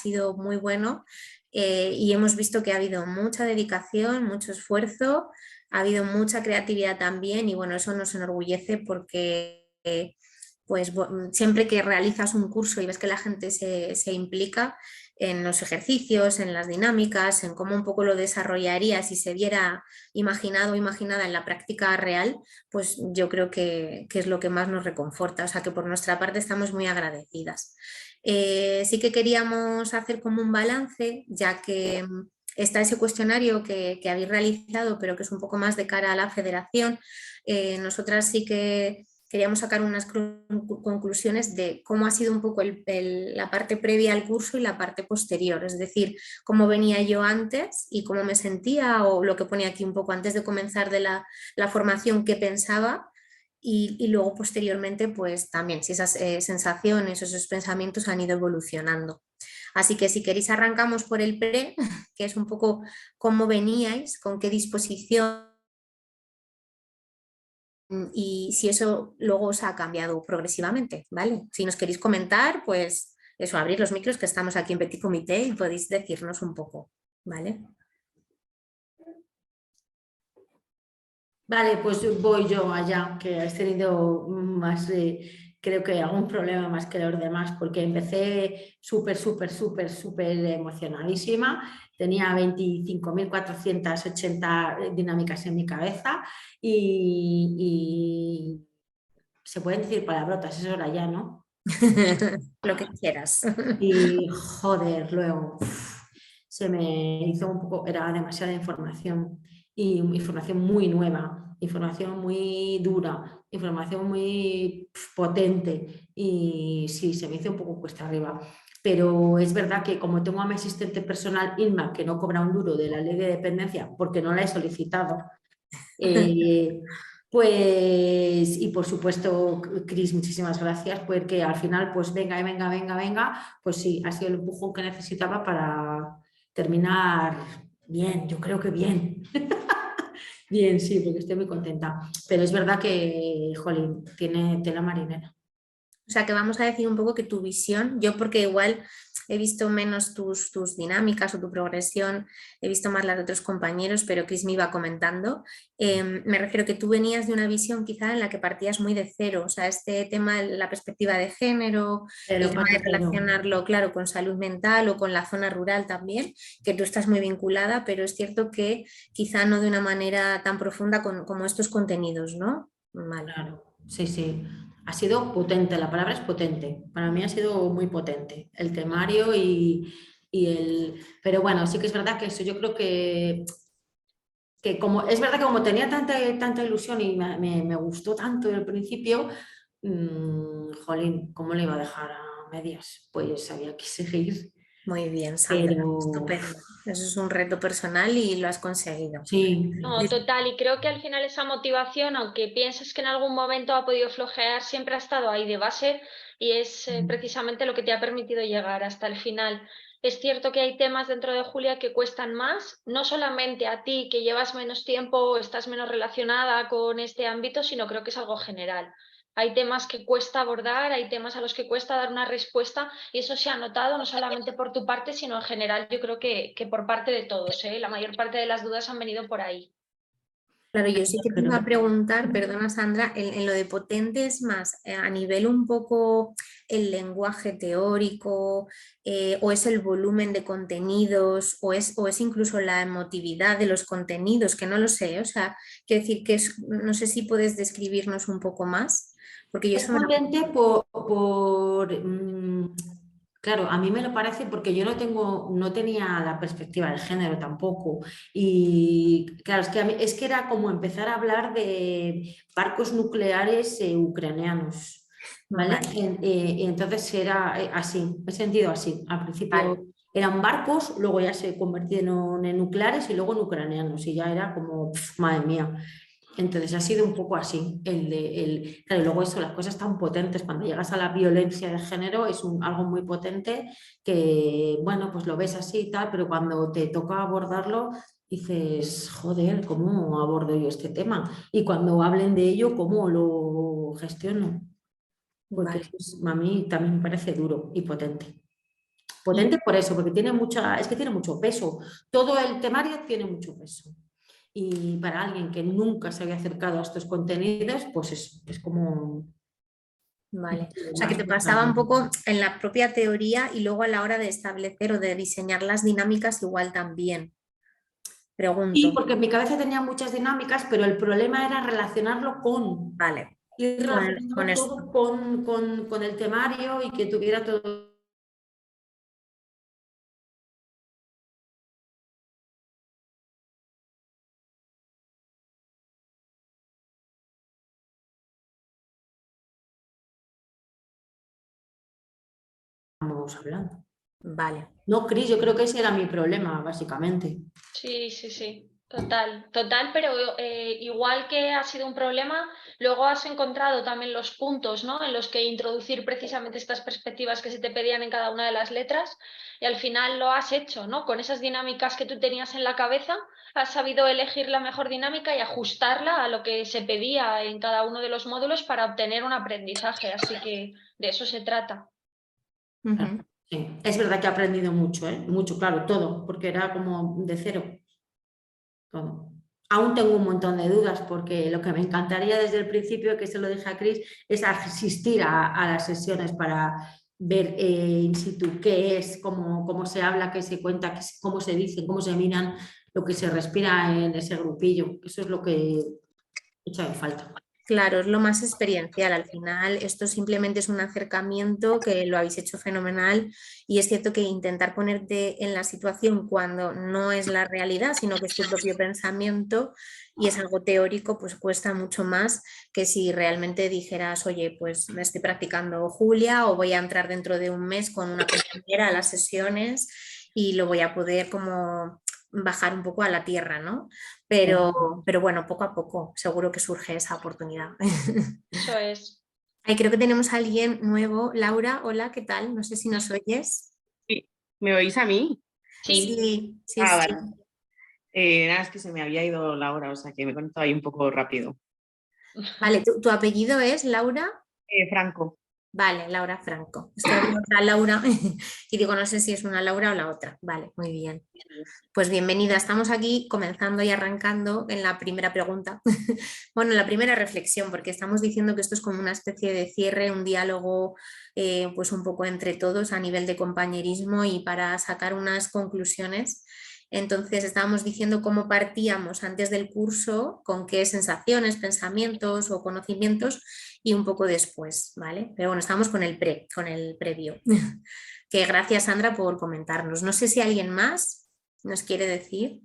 sido muy bueno y hemos visto que ha habido mucha dedicación, mucho esfuerzo, ha habido mucha creatividad también y bueno, eso nos enorgullece porque pues siempre que realizas un curso y ves que la gente se implica en los ejercicios, en las dinámicas, en cómo un poco lo desarrollaría si se viera imaginado o imaginada en la práctica real, pues yo creo que es lo que más nos reconforta, o sea que por nuestra parte estamos muy agradecidas. Sí que queríamos hacer como un balance, ya que está ese cuestionario que habéis realizado, pero que es un poco más de cara a la federación. Nosotras sí que queríamos sacar unas conclusiones de cómo ha sido un poco la parte previa al curso y la parte posterior, es decir, cómo venía yo antes y cómo me sentía, o lo que ponía aquí un poco antes de comenzar de la formación, qué pensaba. Y luego posteriormente, pues también si esas sensaciones o esos pensamientos han ido evolucionando. Así que si queréis arrancamos por el pre, que es un poco cómo veníais, con qué disposición y si eso luego os ha cambiado progresivamente, ¿vale? Si nos queréis comentar, pues eso, abrir los micros que estamos aquí en Petit Comité y podéis decirnos un poco, ¿vale? Vale, pues voy yo allá, que has tenido más, creo que algún problema más que los demás, porque empecé súper emocionadísima. Tenía 25.480 dinámicas en mi cabeza y se pueden decir palabrotas, es hora ya, ¿no? Lo que quieras. Y joder, luego se me hizo un poco, era demasiada información y información muy nueva, información muy dura, información muy potente y sí, se me hizo un poco cuesta arriba. Pero es verdad que como tengo a mi asistente personal, Inma, que no cobra un duro de la ley de dependencia porque no la he solicitado, pues, y por supuesto, Cris, muchísimas gracias, porque al final, pues venga, pues sí, ha sido el empujón que necesitaba para terminar bien, yo creo que bien. Bien, sí, porque estoy muy contenta. Pero es verdad que, jolín, tiene tela marinera. O sea que vamos a decir un poco que tu visión, yo porque igual he visto menos tus dinámicas o tu progresión, he visto más las de otros compañeros, pero Chris me iba comentando, me refiero que tú venías de una visión quizá en la que partías muy de cero, o sea, este tema, la perspectiva de género, el Pero tema de relacionarlo, claro, con salud mental o con la zona rural también, que tú estás muy vinculada, pero es cierto que quizá no de una manera tan profunda como estos contenidos, ¿no? Vale. claro, sí, sí. Ha sido potente, la palabra es potente. Para mí ha sido muy potente el temario y el... Pero bueno, sí que es verdad que eso yo creo que como es verdad que como tenía tanta ilusión y me gustó tanto el principio, jolín, ¿cómo le iba a dejar a medias? Pues había que seguir. Muy bien, Sandra. Pero Estupendo. Eso es un reto personal y lo has conseguido. sí, No, total, y creo que al final esa motivación, aunque pienses que en algún momento ha podido flojear, siempre ha estado ahí de base y es precisamente lo que te ha permitido llegar hasta el final. Es cierto que hay temas dentro de Julia que cuestan más, no solamente a ti que llevas menos tiempo o estás menos relacionada con este ámbito, sino creo que es algo general. Hay temas que cuesta abordar, hay temas a los que cuesta dar una respuesta y eso se ha notado no solamente por tu parte, sino en general yo creo que por parte de todos, ¿eh? La mayor parte de las dudas han venido por ahí. Claro, yo sí que te iba a pero preguntar, perdona Sandra, en lo de potente es más a nivel un poco el lenguaje teórico o es el volumen de contenidos o es incluso la emotividad de los contenidos, que no lo sé, o sea, quiero decir que es, no sé si puedes describirnos un poco más, porque yo es eso me lo... potente claro, a mí me lo parece porque yo no tenía la perspectiva del género tampoco. Y claro, es que era como empezar a hablar de barcos nucleares ucranianos, ¿vale? Vale, Y entonces era así, he sentido así. Al principio vale. eran barcos, luego ya se convirtieron en nucleares y luego en ucranianos. Y ya era como, madre mía. Entonces ha sido un poco así. Claro, y luego eso, las cosas tan potentes, cuando llegas a la violencia de género, es algo muy potente que, bueno, pues lo ves así y tal, pero cuando te toca abordarlo, dices, joder, ¿cómo abordo yo este tema? Y cuando hablen de ello, ¿cómo lo gestiono? Porque Vale. eso a mí también me parece duro y potente. Potente por eso, porque tiene tiene mucho peso. Todo el temario tiene mucho peso. Y para alguien que nunca se había acercado a estos contenidos, pues es como... Vale. O sea, que te pasaba un poco en la propia teoría y luego a la hora de establecer o de diseñar las dinámicas igual también. Pregunto. Sí, porque en mi cabeza tenía muchas dinámicas, pero el problema era relacionarlo con... Vale. Ir Con relacionando esto. todo con el temario y que tuviera todo... Estamos hablando. Vale. No, Cris, yo creo que ese era mi problema, básicamente. Sí, sí, sí, total, pero igual que ha sido un problema, luego has encontrado también los puntos, ¿no? En los que introducir precisamente estas perspectivas que se te pedían en cada una de las letras y al final lo has hecho, ¿no? Con esas dinámicas que tú tenías en la cabeza, has sabido elegir la mejor dinámica y ajustarla a lo que se pedía en cada uno de los módulos para obtener un aprendizaje, así que de eso se trata. Sí, es verdad que he aprendido mucho, mucho, claro, todo, porque era como de cero. Todo. Aún tengo un montón de dudas porque lo que me encantaría desde el principio, que se lo dije a Cris, es asistir a las sesiones para ver in situ qué es, cómo se habla, qué se cuenta, cómo se dice, cómo se miran, lo que se respira en ese grupillo. Eso es lo que he hecho en falta. Claro, es lo más experiencial. Al final, esto simplemente es un acercamiento que lo habéis hecho fenomenal y es cierto que intentar ponerte en la situación cuando no es la realidad, sino que es tu propio pensamiento y es algo teórico, pues cuesta mucho más que si realmente dijeras, oye, pues me estoy practicando Julia o voy a entrar dentro de un mes con una compañera a las sesiones y lo voy a poder como bajar un poco a la tierra, ¿no? Pero bueno, poco a poco seguro que surge esa oportunidad. Eso es. Ay, creo que tenemos a alguien nuevo. Laura, hola, ¿qué tal? No sé si nos oyes. Sí, ¿me oís a mí? Sí. Sí. Vale. Nada, es que se me había ido la hora, o sea que me he conectado ahí un poco rápido. Vale, ¿tu apellido es Laura? Franco. Vale, Laura Franco. Estoy hablando de otra Laura y digo, no sé si es una Laura o la otra. Vale, muy bien. Pues bienvenida, estamos aquí comenzando y arrancando en la primera pregunta. Bueno, la primera reflexión, porque estamos diciendo que esto es como una especie de cierre, un diálogo pues un poco entre todos a nivel de compañerismo y para sacar unas conclusiones. Entonces estábamos diciendo cómo partíamos antes del curso, con qué sensaciones, pensamientos o conocimientos y un poco después, ¿vale? Pero bueno, estamos con el previo. Que gracias, Sandra, por comentarnos. No sé si alguien más nos quiere decir.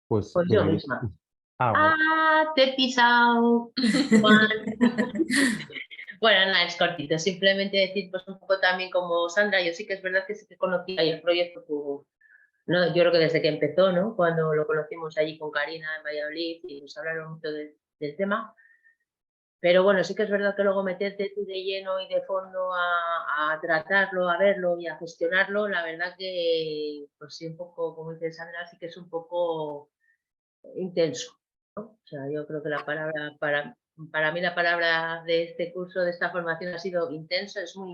Pues yo misma. Bueno. Te he pisado, Juan. Bueno, nada, es cortito. Simplemente decir, pues un poco también como Sandra, yo sí que es verdad que sí que conocía el proyecto, ¿no? Yo creo que desde que empezó, ¿no? Cuando lo conocimos allí con Karina en Valladolid y nos hablaron mucho del tema. Pero bueno, sí que es verdad que luego meterte tú de lleno y de fondo a tratarlo, a verlo y a gestionarlo, la verdad que, pues sí, un poco, como dice Sandra, sí que es un poco intenso, ¿no? O sea, yo creo que la palabra, para mí la palabra de este curso, de esta formación ha sido intenso, es muy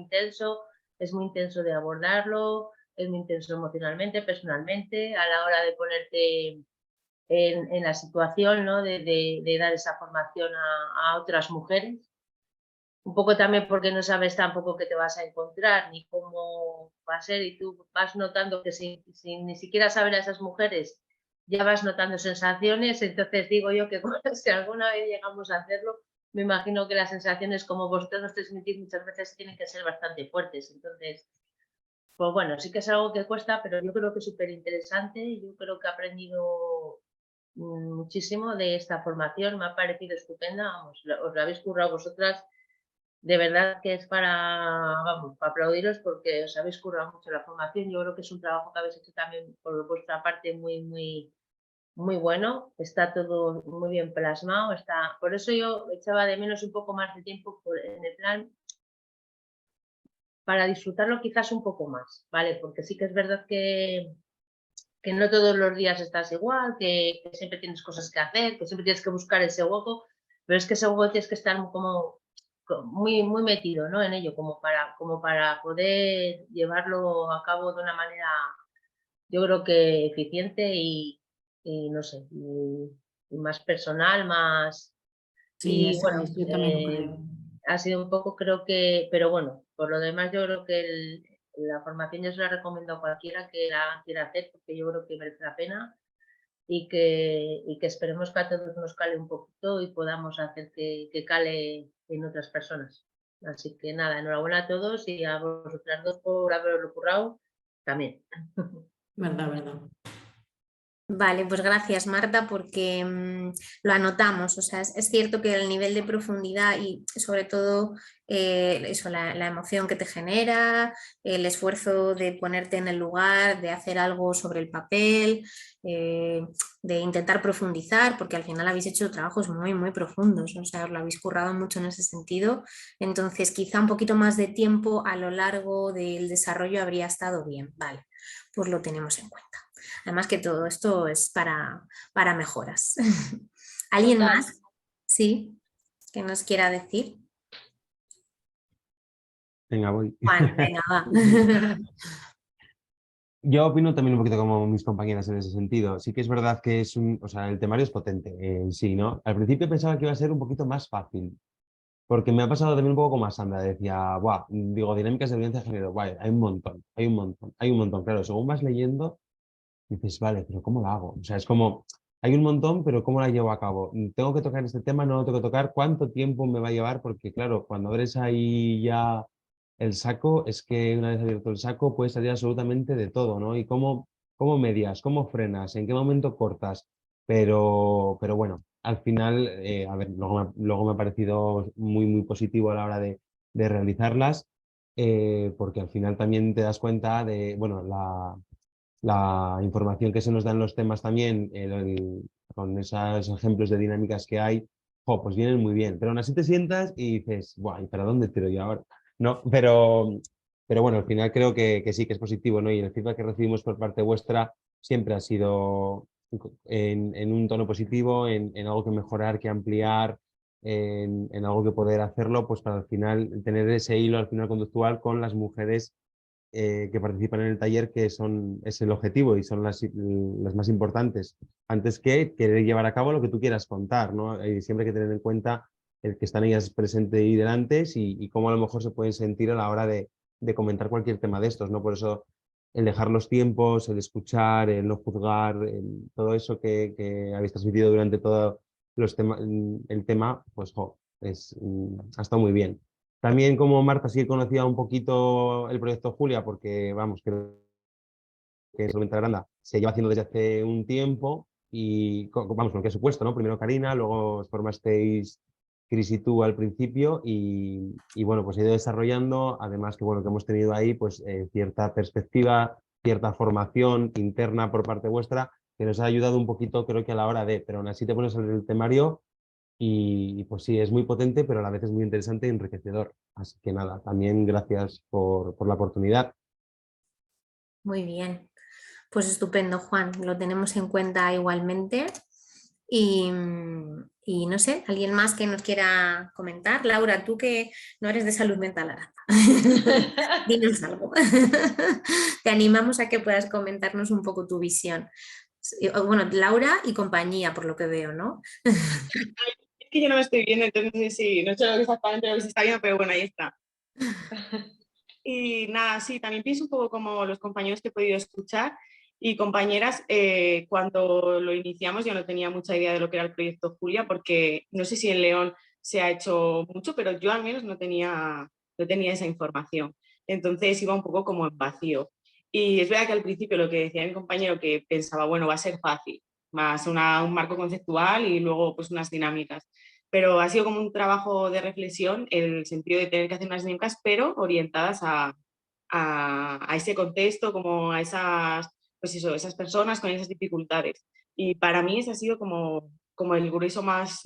intenso de abordarlo, es muy intenso emocionalmente, personalmente, a la hora de ponerte en la situación, ¿no? de dar esa formación a otras mujeres. Un poco también porque no sabes tampoco qué te vas a encontrar ni cómo va a ser y tú vas notando que sin ni siquiera saber a esas mujeres ya vas notando sensaciones, entonces digo yo que si alguna vez llegamos a hacerlo, me imagino que las sensaciones como vosotros nos transmitís muchas veces tienen que ser bastante fuertes, entonces, pues bueno, sí que es algo que cuesta, pero yo creo que es súper interesante, yo creo que he aprendido muchísimo de esta formación, me ha parecido estupenda, vamos, os la habéis currado vosotras, de verdad que es vamos, para aplaudiros porque os habéis currado mucho la formación, yo creo que es un trabajo que habéis hecho también por vuestra parte muy bueno, está todo muy bien plasmado, por eso yo echaba de menos un poco más de tiempo en el plan para disfrutarlo quizás un poco más, ¿vale? Porque sí que es verdad que no todos los días estás igual, que siempre tienes cosas que hacer, que siempre tienes que buscar ese hueco, pero es que ese hueco tienes que estar como muy, muy metido, ¿no? En ello, como para poder llevarlo a cabo de una manera, yo creo que eficiente y no sé, y más personal, más... Sí, Y eso bueno, es, yo también lo creo. ha sido un poco, creo que, pero bueno, por lo demás yo creo que la formación yo se la recomiendo a cualquiera que la quiera hacer, porque yo creo que merece la pena y que esperemos que a todos nos cale un poquito y podamos hacer que cale en otras personas. Así que nada, enhorabuena a todos y a vosotras dos por haberlo currado también. Verdad, verdad. Vale, pues gracias Marta porque lo anotamos, o sea, es cierto que el nivel de profundidad y sobre todo eso, la emoción que te genera, el esfuerzo de ponerte en el lugar, de hacer algo sobre el papel, de intentar profundizar, porque al final habéis hecho trabajos muy, muy profundos, o sea, os lo habéis currado mucho en ese sentido, entonces quizá un poquito más de tiempo a lo largo del desarrollo habría estado bien, vale, pues lo tenemos en cuenta. Además que todo esto es para mejoras. ¿Alguien Total. más? Sí, que nos quiera decir. Venga, voy. Juan, venga, va. Yo opino también un poquito como mis compañeras en ese sentido. Sí que es verdad que o sea, el temario es potente en sí, ¿no? Al principio pensaba que iba a ser un poquito más fácil, porque me ha pasado también un poco como a Sandra, decía, buah, digo, dinámicas de violencia de género, guay, hay un montón, hay un montón, hay un montón. Claro, según vas leyendo, dices, vale, pero ¿cómo la hago? O sea, es como, hay un montón, pero ¿cómo la llevo a cabo? ¿Tengo que tocar este tema? ¿No lo tengo que tocar? ¿Cuánto tiempo me va a llevar? Porque claro, cuando abres ahí ya el saco, es que una vez abierto el saco puede salir absolutamente de todo, ¿no? Y cómo medias, cómo frenas, en qué momento cortas. Pero bueno, al final, a ver, luego me ha parecido muy, muy positivo a la hora de realizarlas, porque al final también te das cuenta de, bueno, la información que se nos da en los temas también, con esos ejemplos de dinámicas que hay, pues vienen muy bien. Pero aún así te sientas y dices, guay, ¿para dónde tiro yo ahora? No, pero bueno, al final creo que sí, que es positivo, ¿no? Y el feedback que recibimos por parte vuestra siempre ha sido en un tono positivo, en algo que mejorar, que ampliar, en algo que poder hacerlo, pues para al final tener ese hilo al final conductual con las mujeres que participan en el taller, es el objetivo y son las más importantes, antes que querer llevar a cabo lo que tú quieras contar, ¿no? Siempre hay que tener en cuenta el que están ellas presentes y delante y cómo a lo mejor se pueden sentir a la hora de comentar cualquier tema de estos, ¿no? Por eso el dejar los tiempos, el escuchar, el no juzgar, todo eso que habéis transmitido durante todo el tema, pues ha estado muy bien. También como Marta sí conocía un poquito el proyecto Julia, porque vamos, creo que Solventa Granda se lleva haciendo desde hace un tiempo y vamos, con lo que ha supuesto, ¿no? Primero Karina, luego os formasteis Cris y tú al principio y bueno, pues he ido desarrollando, además que bueno, que hemos tenido ahí pues cierta perspectiva, cierta formación interna por parte vuestra que nos ha ayudado un poquito creo que a la hora pero aún así te pones el temario y pues sí, es muy potente, pero a la vez es muy interesante y enriquecedor. Así que nada, también gracias por la oportunidad. Muy bien, pues estupendo, Juan, lo tenemos en cuenta igualmente. Y no sé, ¿alguien más que nos quiera comentar? Laura, tú que no eres de salud mental, Aranda. Dinos algo. Te animamos a que puedas comentarnos un poco tu visión. Bueno, Laura y compañía, por lo que veo, ¿no? Es que yo no me estoy viendo, entonces sí, no sé exactamente lo que se está viendo, pero bueno, ahí está. Y nada, sí, también pienso un poco como los compañeros que he podido escuchar y compañeras, cuando lo iniciamos yo no tenía mucha idea de lo que era el proyecto Julia, porque no sé si en León se ha hecho mucho, pero yo al menos no tenía esa información. Entonces iba un poco como en vacío. Y es verdad que al principio lo que decía mi compañero, que pensaba, bueno, va a ser fácil, más un marco conceptual y luego pues unas dinámicas. Pero ha sido como un trabajo de reflexión en el sentido de tener que hacer unas dinámicas, pero orientadas a ese contexto, como a esas, pues eso, esas personas con esas dificultades. Y para mí ese ha sido como el grueso más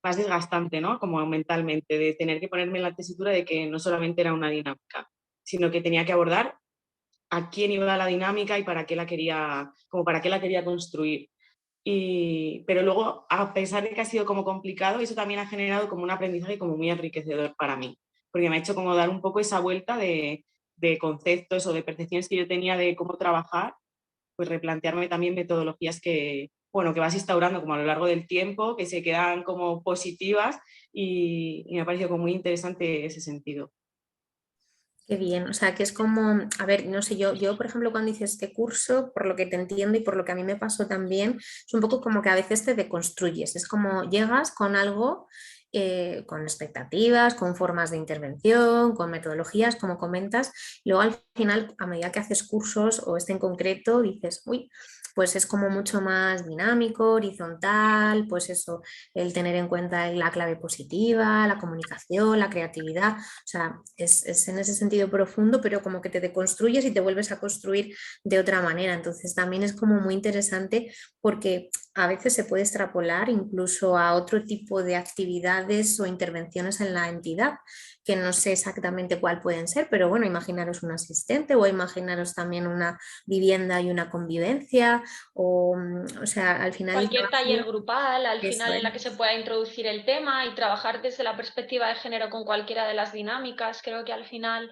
desgastante, ¿no? Como mentalmente, de tener que ponerme en la tesitura de que no solamente era una dinámica, sino que tenía que abordar a quién iba la dinámica y para qué la quería, como para qué la quería construir. pero luego, a pesar de que ha sido como complicado, eso también ha generado como un aprendizaje como muy enriquecedor para mí, porque me ha hecho como dar un poco esa vuelta de conceptos o de percepciones que yo tenía de cómo trabajar, pues replantearme también metodologías que, bueno, que vas instaurando como a lo largo del tiempo, que se quedan como positivas y me ha parecido como muy interesante ese sentido. Qué bien, o sea, que es como, a ver, no sé, yo por ejemplo cuando hice este curso, por lo que te entiendo y por lo que a mí me pasó también, es un poco como que a veces te deconstruyes, es como llegas con algo, con expectativas, con formas de intervención, con metodologías, como comentas, y luego al final, a medida que haces cursos o este en concreto, dices, uy, pues es como mucho más dinámico, horizontal, pues eso, el tener en cuenta la clave positiva, la comunicación, la creatividad. O sea, es en ese sentido profundo, pero como que te deconstruyes y te vuelves a construir de otra manera. Entonces también es como muy interesante porque a veces se puede extrapolar incluso a otro tipo de actividades o intervenciones en la entidad, que no sé exactamente cuál pueden ser, pero bueno, imaginaros un asistente o imaginaros también una vivienda y una convivencia, o sea, al final el Cualquier taller trabajo, grupal, al eso final en la que es. se pueda introducir el tema y trabajar desde la perspectiva de género con cualquiera de las dinámicas, creo que al final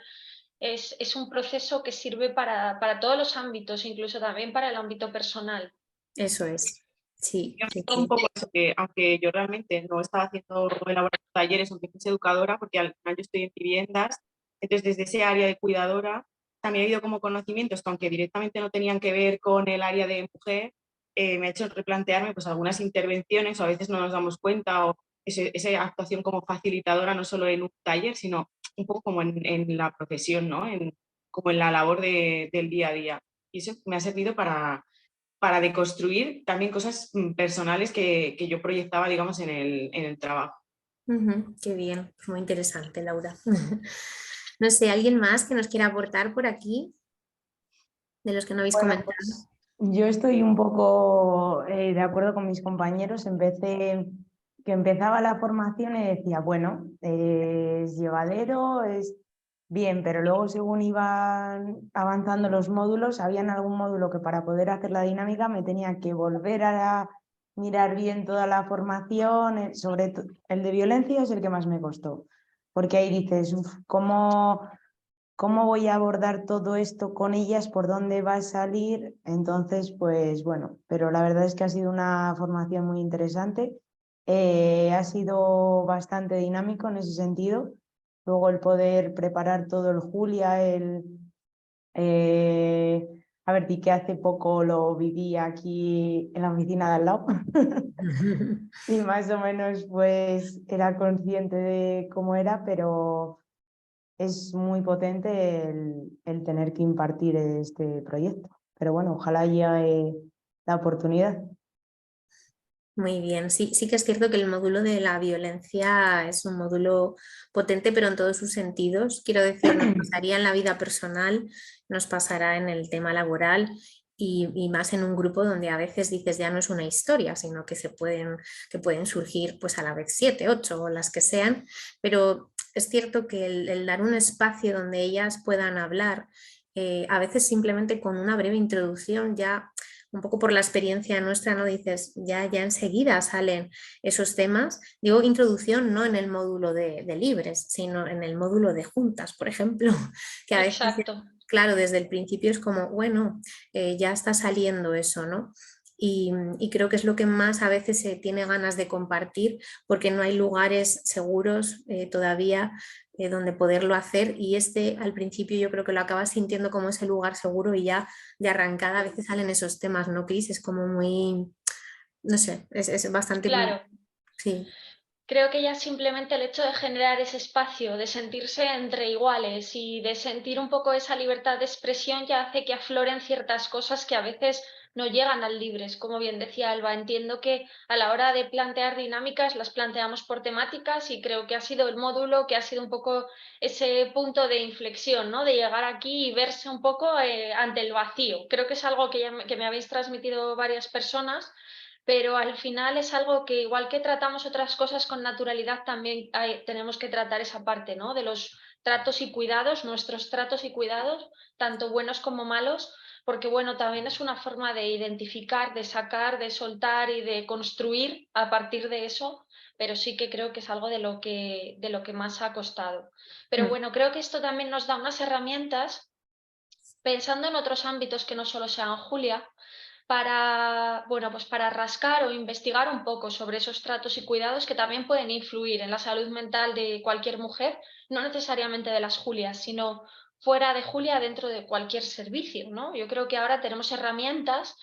es un proceso que sirve para todos los ámbitos, incluso también para el ámbito personal. Eso es, sí, Yo sí, noto un sí. poco eso, que aunque yo realmente no estaba haciendo elaborando talleres, aunque fuese educadora, porque al final yo estoy en viviendas, entonces desde ese área de cuidadora también he habido como conocimientos que aunque directamente no tenían que ver con el área de mujer, me ha hecho replantearme pues algunas intervenciones, o a veces no nos damos cuenta, o esa actuación como facilitadora no solo en un taller, sino un poco como en la profesión, ¿no? Como en la labor del día a día. Y eso me ha servido para deconstruir también cosas personales que yo proyectaba, digamos, en el trabajo. Ujú, qué bien, pues muy interesante, Laura. No sé, ¿alguien más que nos quiera aportar por aquí de los que no habéis Bueno, comentado? pues yo estoy un poco de acuerdo con mis compañeros. Que empezaba la formación y decía, bueno, es llevadero, es bien, pero luego según iban avanzando los módulos, había en algún módulo que para poder hacer la dinámica me tenía que volver a mirar bien toda la formación, el de violencia es el que más me costó, porque ahí dices, "Uf, ¿cómo voy a abordar todo esto con ellas? ¿Por dónde va a salir?". Entonces, pues bueno, pero la verdad es que ha sido una formación muy interesante. Ha sido bastante dinámico en ese sentido. Luego el poder preparar todo el Julia, eh, a ver, di que hace poco lo viví aquí en la oficina de al lado. Y más o menos pues era consciente de cómo era, pero es muy potente el tener que impartir este proyecto. Pero bueno, ojalá llegue la oportunidad. Muy bien, sí, sí que es cierto que el módulo de la violencia es un módulo potente, pero en todos sus sentidos. Quiero decir, nos pasaría en la vida personal, nos pasará en el tema laboral y más en un grupo donde a veces dices ya no es una historia, sino que pueden surgir pues a la vez 7, 8 o las que sean, pero es cierto que el dar un espacio donde ellas puedan hablar, a veces simplemente con una breve introducción ya un poco por la experiencia nuestra, ¿no? Dices, ya enseguida salen esos temas. Digo introducción no en el módulo de libres, sino en el módulo de juntas, por ejemplo, que a veces, Exacto. claro, desde el principio es como, bueno, ya está saliendo eso, ¿no? Y creo que es lo que más a veces se tiene ganas de compartir porque no hay lugares seguros todavía donde poderlo hacer y este al principio yo creo que lo acabas sintiendo como ese lugar seguro y ya de arrancada a veces salen esos temas, ¿no, Cris? Es como muy, no sé, es bastante, Claro. sí, Creo que ya simplemente el hecho de generar ese espacio, de sentirse entre iguales y de sentir un poco esa libertad de expresión ya hace que afloren ciertas cosas que a veces no llegan al libres. Como bien decía Alba, entiendo que a la hora de plantear dinámicas las planteamos por temáticas y creo que ha sido el módulo que ha sido un poco ese punto de inflexión, ¿no? De llegar aquí y verse un poco ante el vacío. Creo que es algo que me habéis transmitido varias personas, pero al final es algo que igual que tratamos otras cosas con naturalidad, también tenemos que tratar esa parte, ¿no? De los tratos y cuidados, nuestros tratos y cuidados, tanto buenos como malos, porque bueno, también es una forma de identificar, de sacar, de soltar y de construir a partir de eso, pero sí que creo que es algo de lo que más ha costado. Pero bueno, creo que esto también nos da unas herramientas, pensando en otros ámbitos que no solo sean Julia, para, bueno, pues para rascar o investigar un poco sobre esos tratos y cuidados que también pueden influir en la salud mental de cualquier mujer, no necesariamente de las Julias, sino fuera de Julia, dentro de cualquier servicio, ¿no? Yo creo que ahora tenemos herramientas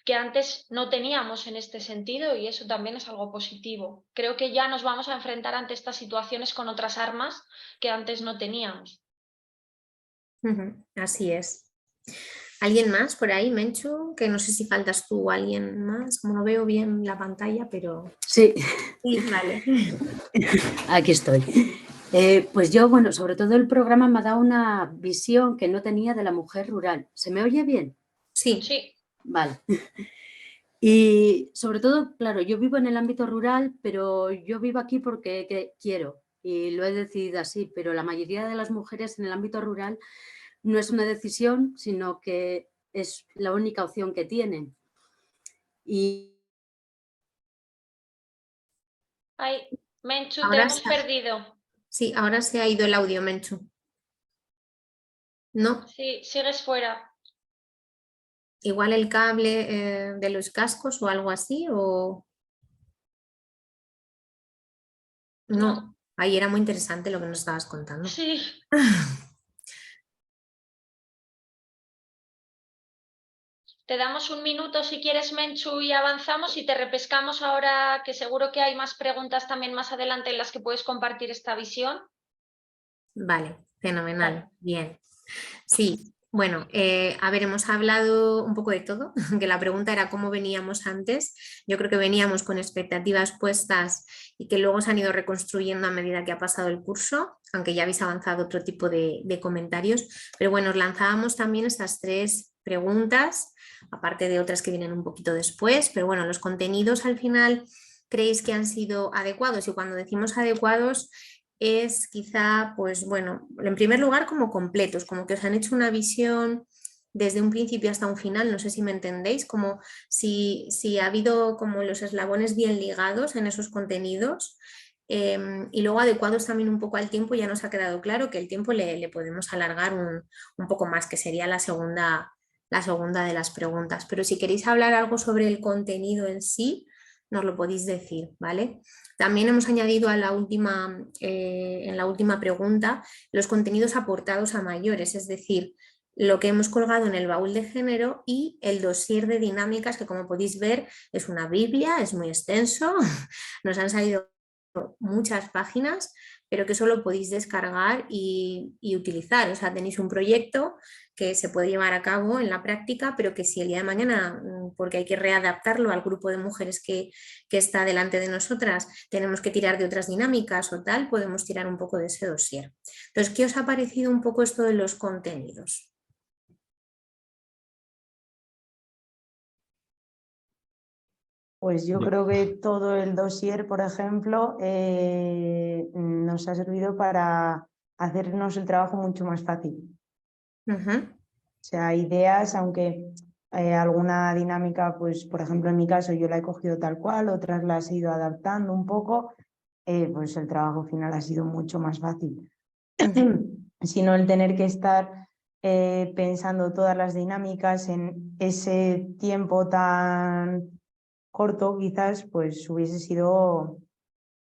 que antes no teníamos en este sentido y eso también es algo positivo. Creo que ya nos vamos a enfrentar ante estas situaciones con otras armas que antes no teníamos. Así es. ¿Alguien más por ahí, Menchu? Que no sé si faltas tú o alguien más, como no veo bien la pantalla, pero... Sí, Sí, vale. aquí estoy. Pues yo, bueno, sobre todo el programa me ha dado una visión que no tenía de la mujer rural. ¿Se me oye bien? Sí. Sí. Vale. Y sobre todo, claro, yo vivo en el ámbito rural, pero yo vivo aquí porque quiero y lo he decidido así, pero la mayoría de las mujeres en el ámbito rural no es una decisión, sino que es la única opción que tienen. Y Ay, Menchu, te Ahora hemos está. perdido. Sí, ahora se ha ido el audio, Menchu. No, Sí, sigues fuera. igual el cable de los cascos o algo así, o No. no. Ahí era muy interesante lo que nos estabas contando. Sí. Te damos un minuto si quieres, Menchu, y avanzamos y te repescamos ahora, que seguro que hay más preguntas también más adelante en las que puedes compartir esta visión. Vale, fenomenal, Vale. bien. Sí, bueno, a ver, hemos hablado un poco de todo, que la pregunta era cómo veníamos antes. Yo creo que veníamos con expectativas puestas y que luego se han ido reconstruyendo a medida que ha pasado el curso, aunque ya habéis avanzado otro tipo de comentarios. Pero bueno, os lanzábamos también estas 3 preguntas, aparte de otras que vienen un poquito después, pero bueno, los contenidos al final, ¿creéis que han sido adecuados? Y cuando decimos adecuados es quizá, pues bueno, en primer lugar como completos, como que os han hecho una visión desde un principio hasta un final, no sé si me entendéis, como si ha habido como los eslabones bien ligados en esos contenidos. Y luego adecuados también un poco al tiempo, ya nos ha quedado claro que el tiempo le podemos alargar un poco más, que sería la segunda de las preguntas. Pero si queréis hablar algo sobre el contenido en sí, nos lo podéis decir, ¿vale? También hemos añadido en la última pregunta los contenidos aportados a mayores, es decir, lo que hemos colgado en el baúl de género y el dossier de dinámicas, que como podéis ver es una Biblia, es muy extenso, nos han salido muchas páginas, pero que solo podéis descargar y utilizar. O sea, tenéis un proyecto que se puede llevar a cabo en la práctica, pero que si el día de mañana, porque hay que readaptarlo al grupo de mujeres que está delante de nosotras, tenemos que tirar de otras dinámicas o tal, podemos tirar un poco de ese dossier. Entonces, ¿qué os ha parecido un poco esto de los contenidos? Pues yo creo que todo el dossier, por ejemplo, nos ha servido para hacernos el trabajo mucho más fácil. O sea, ideas, aunque alguna dinámica, pues por ejemplo en mi caso yo la he cogido tal cual, otras las he ido adaptando un poco, pues el trabajo final ha sido mucho más fácil. Sino el tener que estar pensando todas las dinámicas en ese tiempo tan corto, quizás pues hubiese sido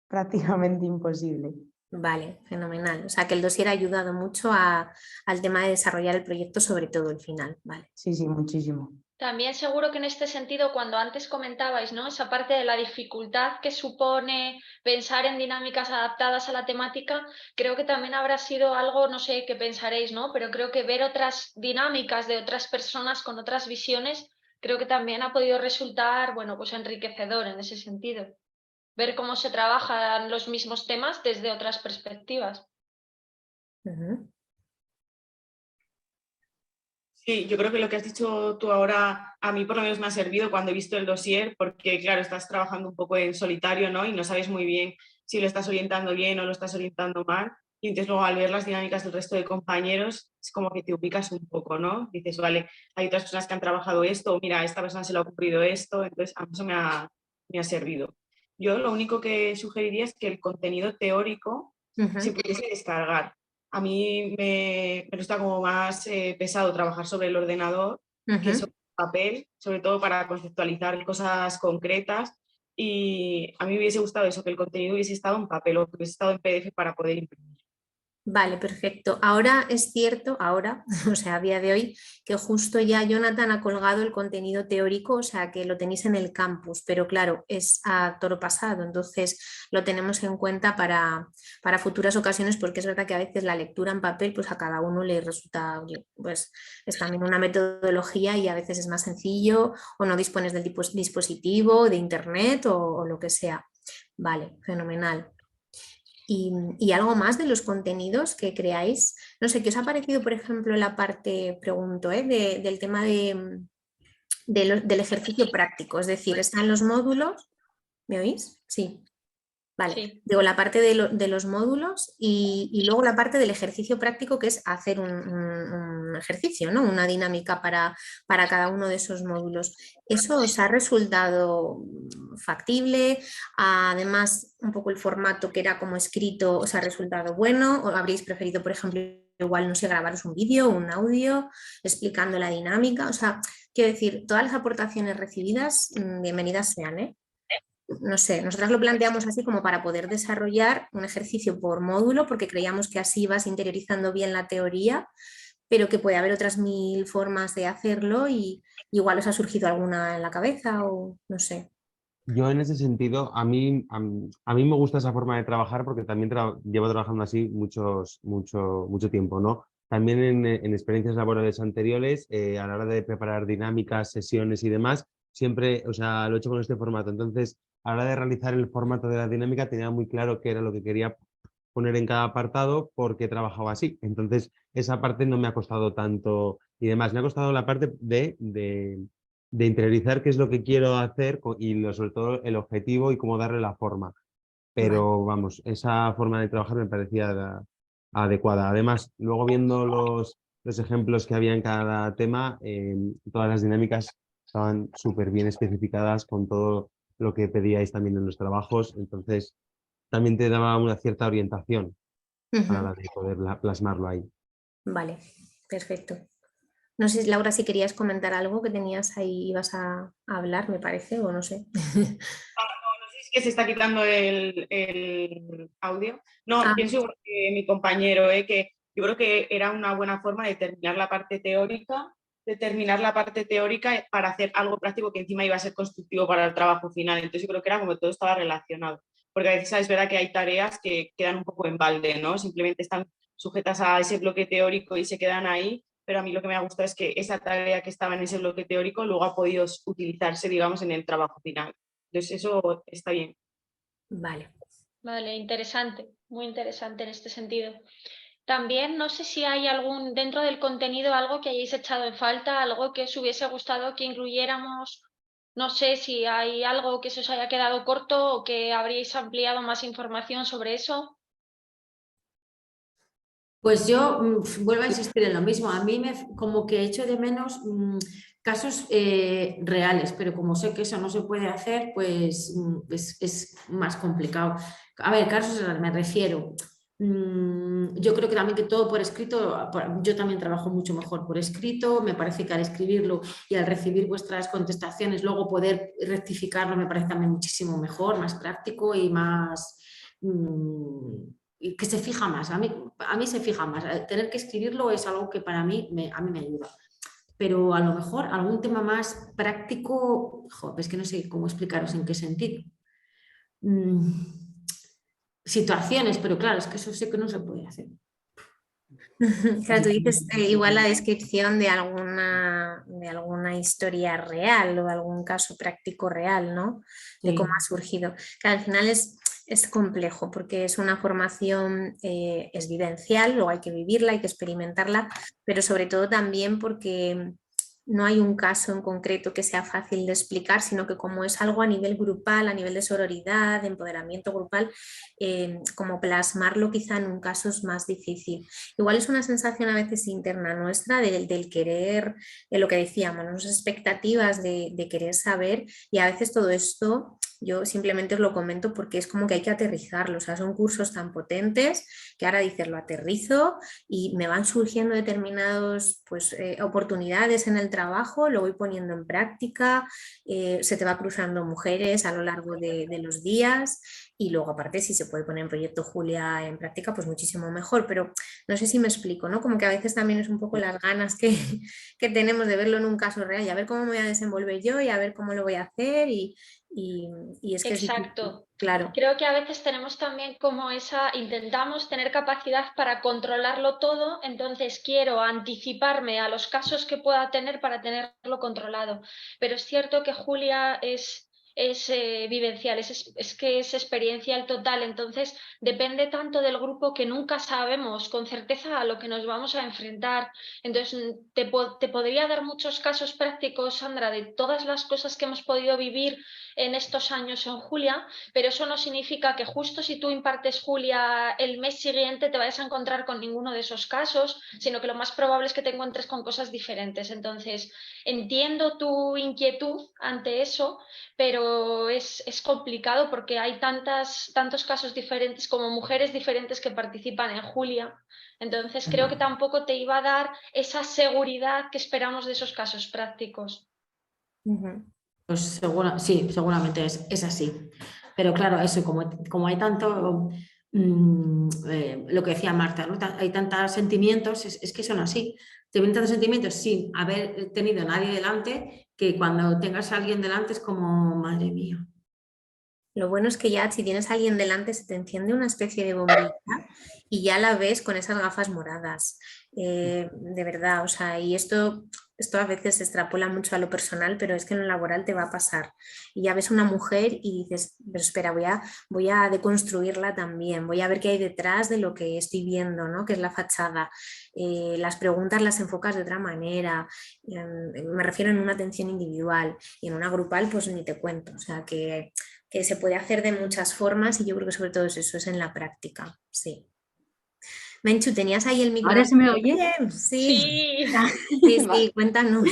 prácticamente imposible. Vale, fenomenal. O sea, que el dossier ha ayudado mucho al tema de desarrollar el proyecto, sobre todo el final. Vale. Sí, sí, muchísimo. También seguro que en este sentido, cuando antes comentabais, ¿no?, esa parte de la dificultad que supone pensar en dinámicas adaptadas a la temática, creo que también habrá sido algo, no sé qué pensaréis, ¿no?, pero creo que ver otras dinámicas de otras personas con otras visiones, creo que también ha podido resultar, bueno, pues enriquecedor en ese sentido. Ver cómo se trabajan los mismos temas desde otras perspectivas. Sí, yo creo que lo que has dicho tú ahora a mí por lo menos me ha servido cuando he visto el dossier, porque claro, estás trabajando un poco en solitario, ¿no? Y no sabes muy bien si lo estás orientando bien o lo estás orientando mal. y entonces luego al ver las dinámicas del resto de compañeros es como que te ubicas un poco, ¿no? Dices, vale, hay otras personas que han trabajado esto, o mira, a esta persona se le ha ocurrido esto, entonces a mí eso me ha servido. Yo lo único que sugeriría es que el contenido teórico se pudiese descargar. A mí me resulta como más pesado trabajar sobre el ordenador que sobre papel, sobre todo para conceptualizar cosas concretas, y a mí me hubiese gustado eso, que el contenido hubiese estado en papel o que hubiese estado en PDF para poder imprimir. Vale, perfecto. Ahora es cierto, ahora, o sea, a día de hoy, que justo ya Jonathan ha colgado el contenido teórico, o sea, que lo tenéis en el campus, pero claro, es a toro pasado, entonces lo tenemos en cuenta para futuras ocasiones, porque es verdad que a veces la lectura en papel, pues a cada uno le resulta, pues es también una metodología y a veces es más sencillo o no dispones del dispositivo, de internet o lo que sea. Vale, fenomenal. Y algo más de los contenidos que creáis. No sé, ¿qué os ha parecido, por ejemplo, la parte, pregunto, del tema del ejercicio práctico? Es decir, están los módulos, ¿me oís? Sí. Vale, Sí. digo la parte de los módulos y luego la parte del ejercicio práctico, que es hacer un ejercicio, ¿no? Una dinámica para cada uno de esos módulos. ¿Eso os ha resultado factible? Además, un poco el formato que era como escrito, ¿os ha resultado bueno? ¿O habréis preferido, por ejemplo, igual, no sé, grabaros un vídeo, un audio explicando la dinámica? O sea, quiero decir, todas las aportaciones recibidas, bienvenidas sean, ¿eh? No sé, nosotras lo planteamos así como para poder desarrollar un ejercicio por módulo, porque creíamos que así vas interiorizando bien la teoría, pero que puede haber otras 1000 formas de hacerlo y igual os ha surgido alguna en la cabeza o no sé. Yo en ese sentido, a mí me gusta esa forma de trabajar porque también llevo trabajando así mucho tiempo, ¿no? También en experiencias laborales anteriores, a la hora de preparar dinámicas, sesiones y demás, siempre, o sea, lo he hecho con este formato. Entonces, a la hora de realizar el formato de la dinámica, tenía muy claro qué era lo que quería poner en cada apartado porque trabajaba así. Entonces, esa parte no me ha costado tanto y demás. Me ha costado la parte de interiorizar qué es lo que quiero hacer y sobre todo el objetivo y cómo darle la forma. Pero Vale. vamos, esa forma de trabajar me parecía adecuada. Además, luego viendo los ejemplos que había en cada tema, todas las dinámicas estaban súper bien especificadas con todo lo que pedíais también en los trabajos. Entonces, también te daba una cierta orientación a la hora de poder plasmarlo ahí. Vale, perfecto. No sé, Laura, si querías comentar algo que tenías ahí, ibas a hablar, me parece, o no sé. No sé si es que se está quitando el audio. No, Ah, pienso igual que mi compañero, que yo creo que era una buena forma de terminar la parte teórica, para hacer algo práctico que encima iba a ser constructivo para el trabajo final. Entonces yo creo que era como todo estaba relacionado. Porque a veces es verdad que hay tareas que quedan un poco en balde, ¿no? Simplemente están sujetas a ese bloque teórico y se quedan ahí, pero a mí lo que me ha gustado es que esa tarea que estaba en ese bloque teórico luego ha podido utilizarse, digamos, en el trabajo final. Entonces eso está bien. vale. Vale, interesante, muy interesante en este sentido. También no sé si hay algún, dentro del contenido, algo que hayáis echado en falta, algo que os hubiese gustado que incluyéramos. No sé si hay algo que se os haya quedado corto o que habríais ampliado más información sobre eso. Pues yo vuelvo a insistir en lo mismo. A mí como que echo de menos casos reales, pero como sé que eso no se puede hacer, pues es más complicado. A ver, casos reales, me refiero. Yo creo que también que todo por escrito, yo también trabajo mucho mejor por escrito, me parece que al escribirlo y al recibir vuestras contestaciones, luego poder rectificarlo me parece también muchísimo mejor, más práctico y más... y que se fija más, a mí se fija más. Tener que escribirlo es algo que para mí a mí me ayuda. Pero a lo mejor algún tema más práctico, es que no sé cómo explicaros en qué sentido. Situaciones, pero claro, es que eso sé que no se puede hacer. Claro, tú dices igual la descripción de alguna historia real o algún caso práctico real, ¿no? De cómo ha surgido. Que al final es complejo porque es una formación, es vivencial, luego hay que vivirla, hay que experimentarla, pero sobre todo también porque no hay un caso en concreto que sea fácil de explicar, sino que como es algo a nivel grupal, a nivel de sororidad, de empoderamiento grupal, como plasmarlo quizá en un caso es más difícil. Igual es una sensación a veces interna nuestra del querer, de lo que decíamos, ¿no? Las expectativas de querer saber, y a veces todo esto yo simplemente os lo comento porque es como que hay que aterrizarlo, o sea, son cursos tan potentes que ahora dices lo aterrizo y me van surgiendo determinadas pues, oportunidades en el trabajo, lo voy poniendo en práctica, se te va cruzando mujeres a lo largo de los días y luego aparte si se puede poner en proyecto Julia en práctica pues muchísimo mejor, pero no sé si me explico, ¿no? Como que a veces también es un poco las ganas que tenemos de verlo en un caso real y a ver cómo me voy a desenvolver yo y a ver cómo lo voy a hacer y es que es difícil, Exacto. claro. Creo que a veces tenemos también como intentamos tener capacidad para controlarlo todo, entonces quiero anticiparme a los casos que pueda tener para tenerlo controlado. Pero es cierto que Julia es vivencial, es que es experiencial total, entonces depende tanto del grupo que nunca sabemos con certeza a lo que nos vamos a enfrentar. Entonces te podría dar muchos casos prácticos, Sandra, de todas las cosas que hemos podido vivir en estos años en Julia, pero eso no significa que justo si tú impartes Julia el mes siguiente te vayas a encontrar con ninguno de esos casos, sino que lo más probable es que te encuentres con cosas diferentes. Entonces, entiendo tu inquietud ante eso, pero es complicado porque hay tantos casos diferentes como mujeres diferentes que participan en Julia. Entonces, creo que tampoco te iba a dar esa seguridad que esperamos de esos casos prácticos. Pues sí, seguramente es así. Pero claro, eso, como hay tanto, lo que decía Marta, ¿no? Hay tantos sentimientos, es que son así. Te vienen tantos sentimientos sin haber tenido a nadie delante, que cuando tengas a alguien delante es como, madre mía. Lo bueno es que ya si tienes a alguien delante se te enciende una especie de bombilla y ya la ves con esas gafas moradas. De verdad, o sea, y esto a veces se extrapola mucho a lo personal, pero es que en lo laboral te va a pasar. Y ya ves una mujer y dices, pero espera, voy a deconstruirla también, voy a ver qué hay detrás de lo que estoy viendo, ¿no? Que es la fachada. Las preguntas las enfocas de otra manera. Me refiero en una atención individual y en una grupal, pues ni te cuento. O sea, que se puede hacer de muchas formas y yo creo que sobre todo eso es en la práctica, sí. Menchu, ¿tenías ahí el micrófono? ¿Ahora se me oye? Sí, Sí. sí, cuéntanos.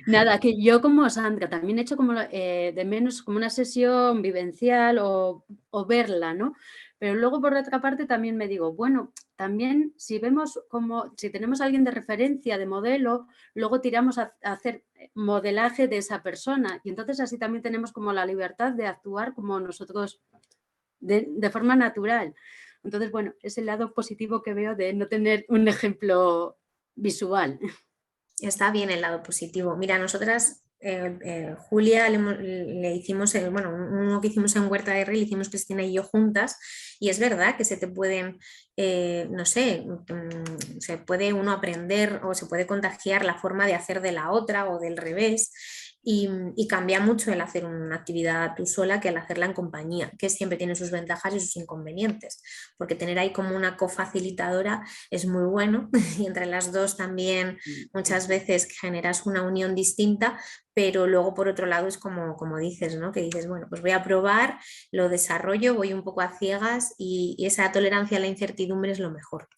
Nada, que yo como Sandra también he hecho como de menos como una sesión vivencial o verla, ¿no? Pero luego por otra parte también me digo, bueno, también si tenemos a alguien de referencia, de modelo, luego tiramos a hacer modelaje de esa persona y entonces así también tenemos como la libertad de actuar como nosotros de forma natural. Entonces, bueno, es el lado positivo que veo de no tener un ejemplo visual. Está bien el lado positivo. Mira, nosotras, Julia, le hicimos, bueno, uno que hicimos en Huerta de Rey, le hicimos Cristina y yo juntas, y es verdad que se te pueden, no sé, se puede uno aprender o se puede contagiar la forma de hacer de la otra o del revés. Y cambia mucho el hacer una actividad tú sola que el hacerla en compañía, que siempre tiene sus ventajas y sus inconvenientes, porque tener ahí como una cofacilitadora es muy bueno y entre las dos también muchas veces generas una unión distinta, pero luego por otro lado es como dices, ¿no? Que dices, bueno, pues voy a probar, lo desarrollo, voy un poco a ciegas y esa tolerancia a la incertidumbre es lo mejor,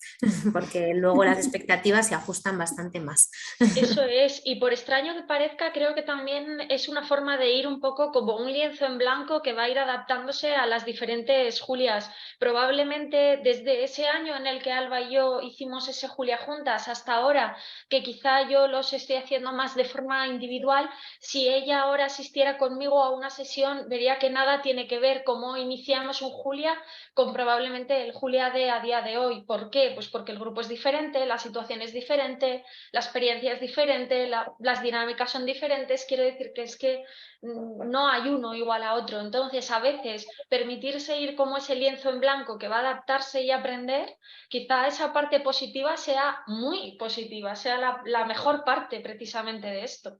porque luego las expectativas se ajustan bastante más. Eso es, y por extraño que parezca, creo que también es una forma de ir un poco como un lienzo en blanco que va a ir adaptándose a las diferentes Julias. Probablemente desde ese año en el que Alba y yo hicimos ese Julia juntas hasta ahora, que quizá yo los estoy haciendo más de forma individual, si ella ahora asistiera conmigo a una sesión, vería que nada tiene que ver cómo iniciamos un Julia con probablemente el Julia de a día de hoy. ¿Por qué? Pues porque el grupo es diferente, la situación es diferente, la experiencia es diferente, las dinámicas son diferentes. Quiero decir que es que no hay uno igual a otro. Entonces, a veces, permitirse ir como ese lienzo en blanco que va a adaptarse y aprender, quizá esa parte positiva sea muy positiva, sea la mejor parte precisamente de esto.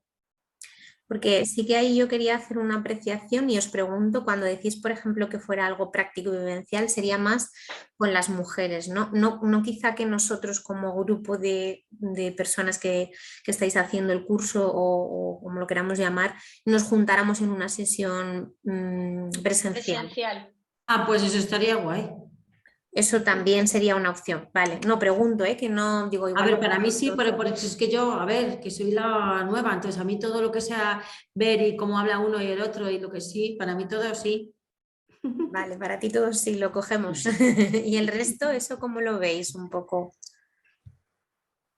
Porque sí que ahí yo quería hacer una apreciación y os pregunto, cuando decís, por ejemplo, que fuera algo práctico y vivencial, sería más con las mujeres, ¿no? No quizá que nosotros como grupo de personas que estáis haciendo el curso o como lo queramos llamar, nos juntáramos en una sesión presencial. Pues eso estaría guay. Eso también sería una opción. Vale, no pregunto, que no digo igual. A ver, para mí sí, pero por eso es que yo, a ver, que soy la nueva, entonces a mí todo lo que sea ver y cómo habla uno y el otro y lo que sí, para mí todo sí. Vale, para ti todo sí, lo cogemos. ¿Y el resto, eso cómo lo veis un poco?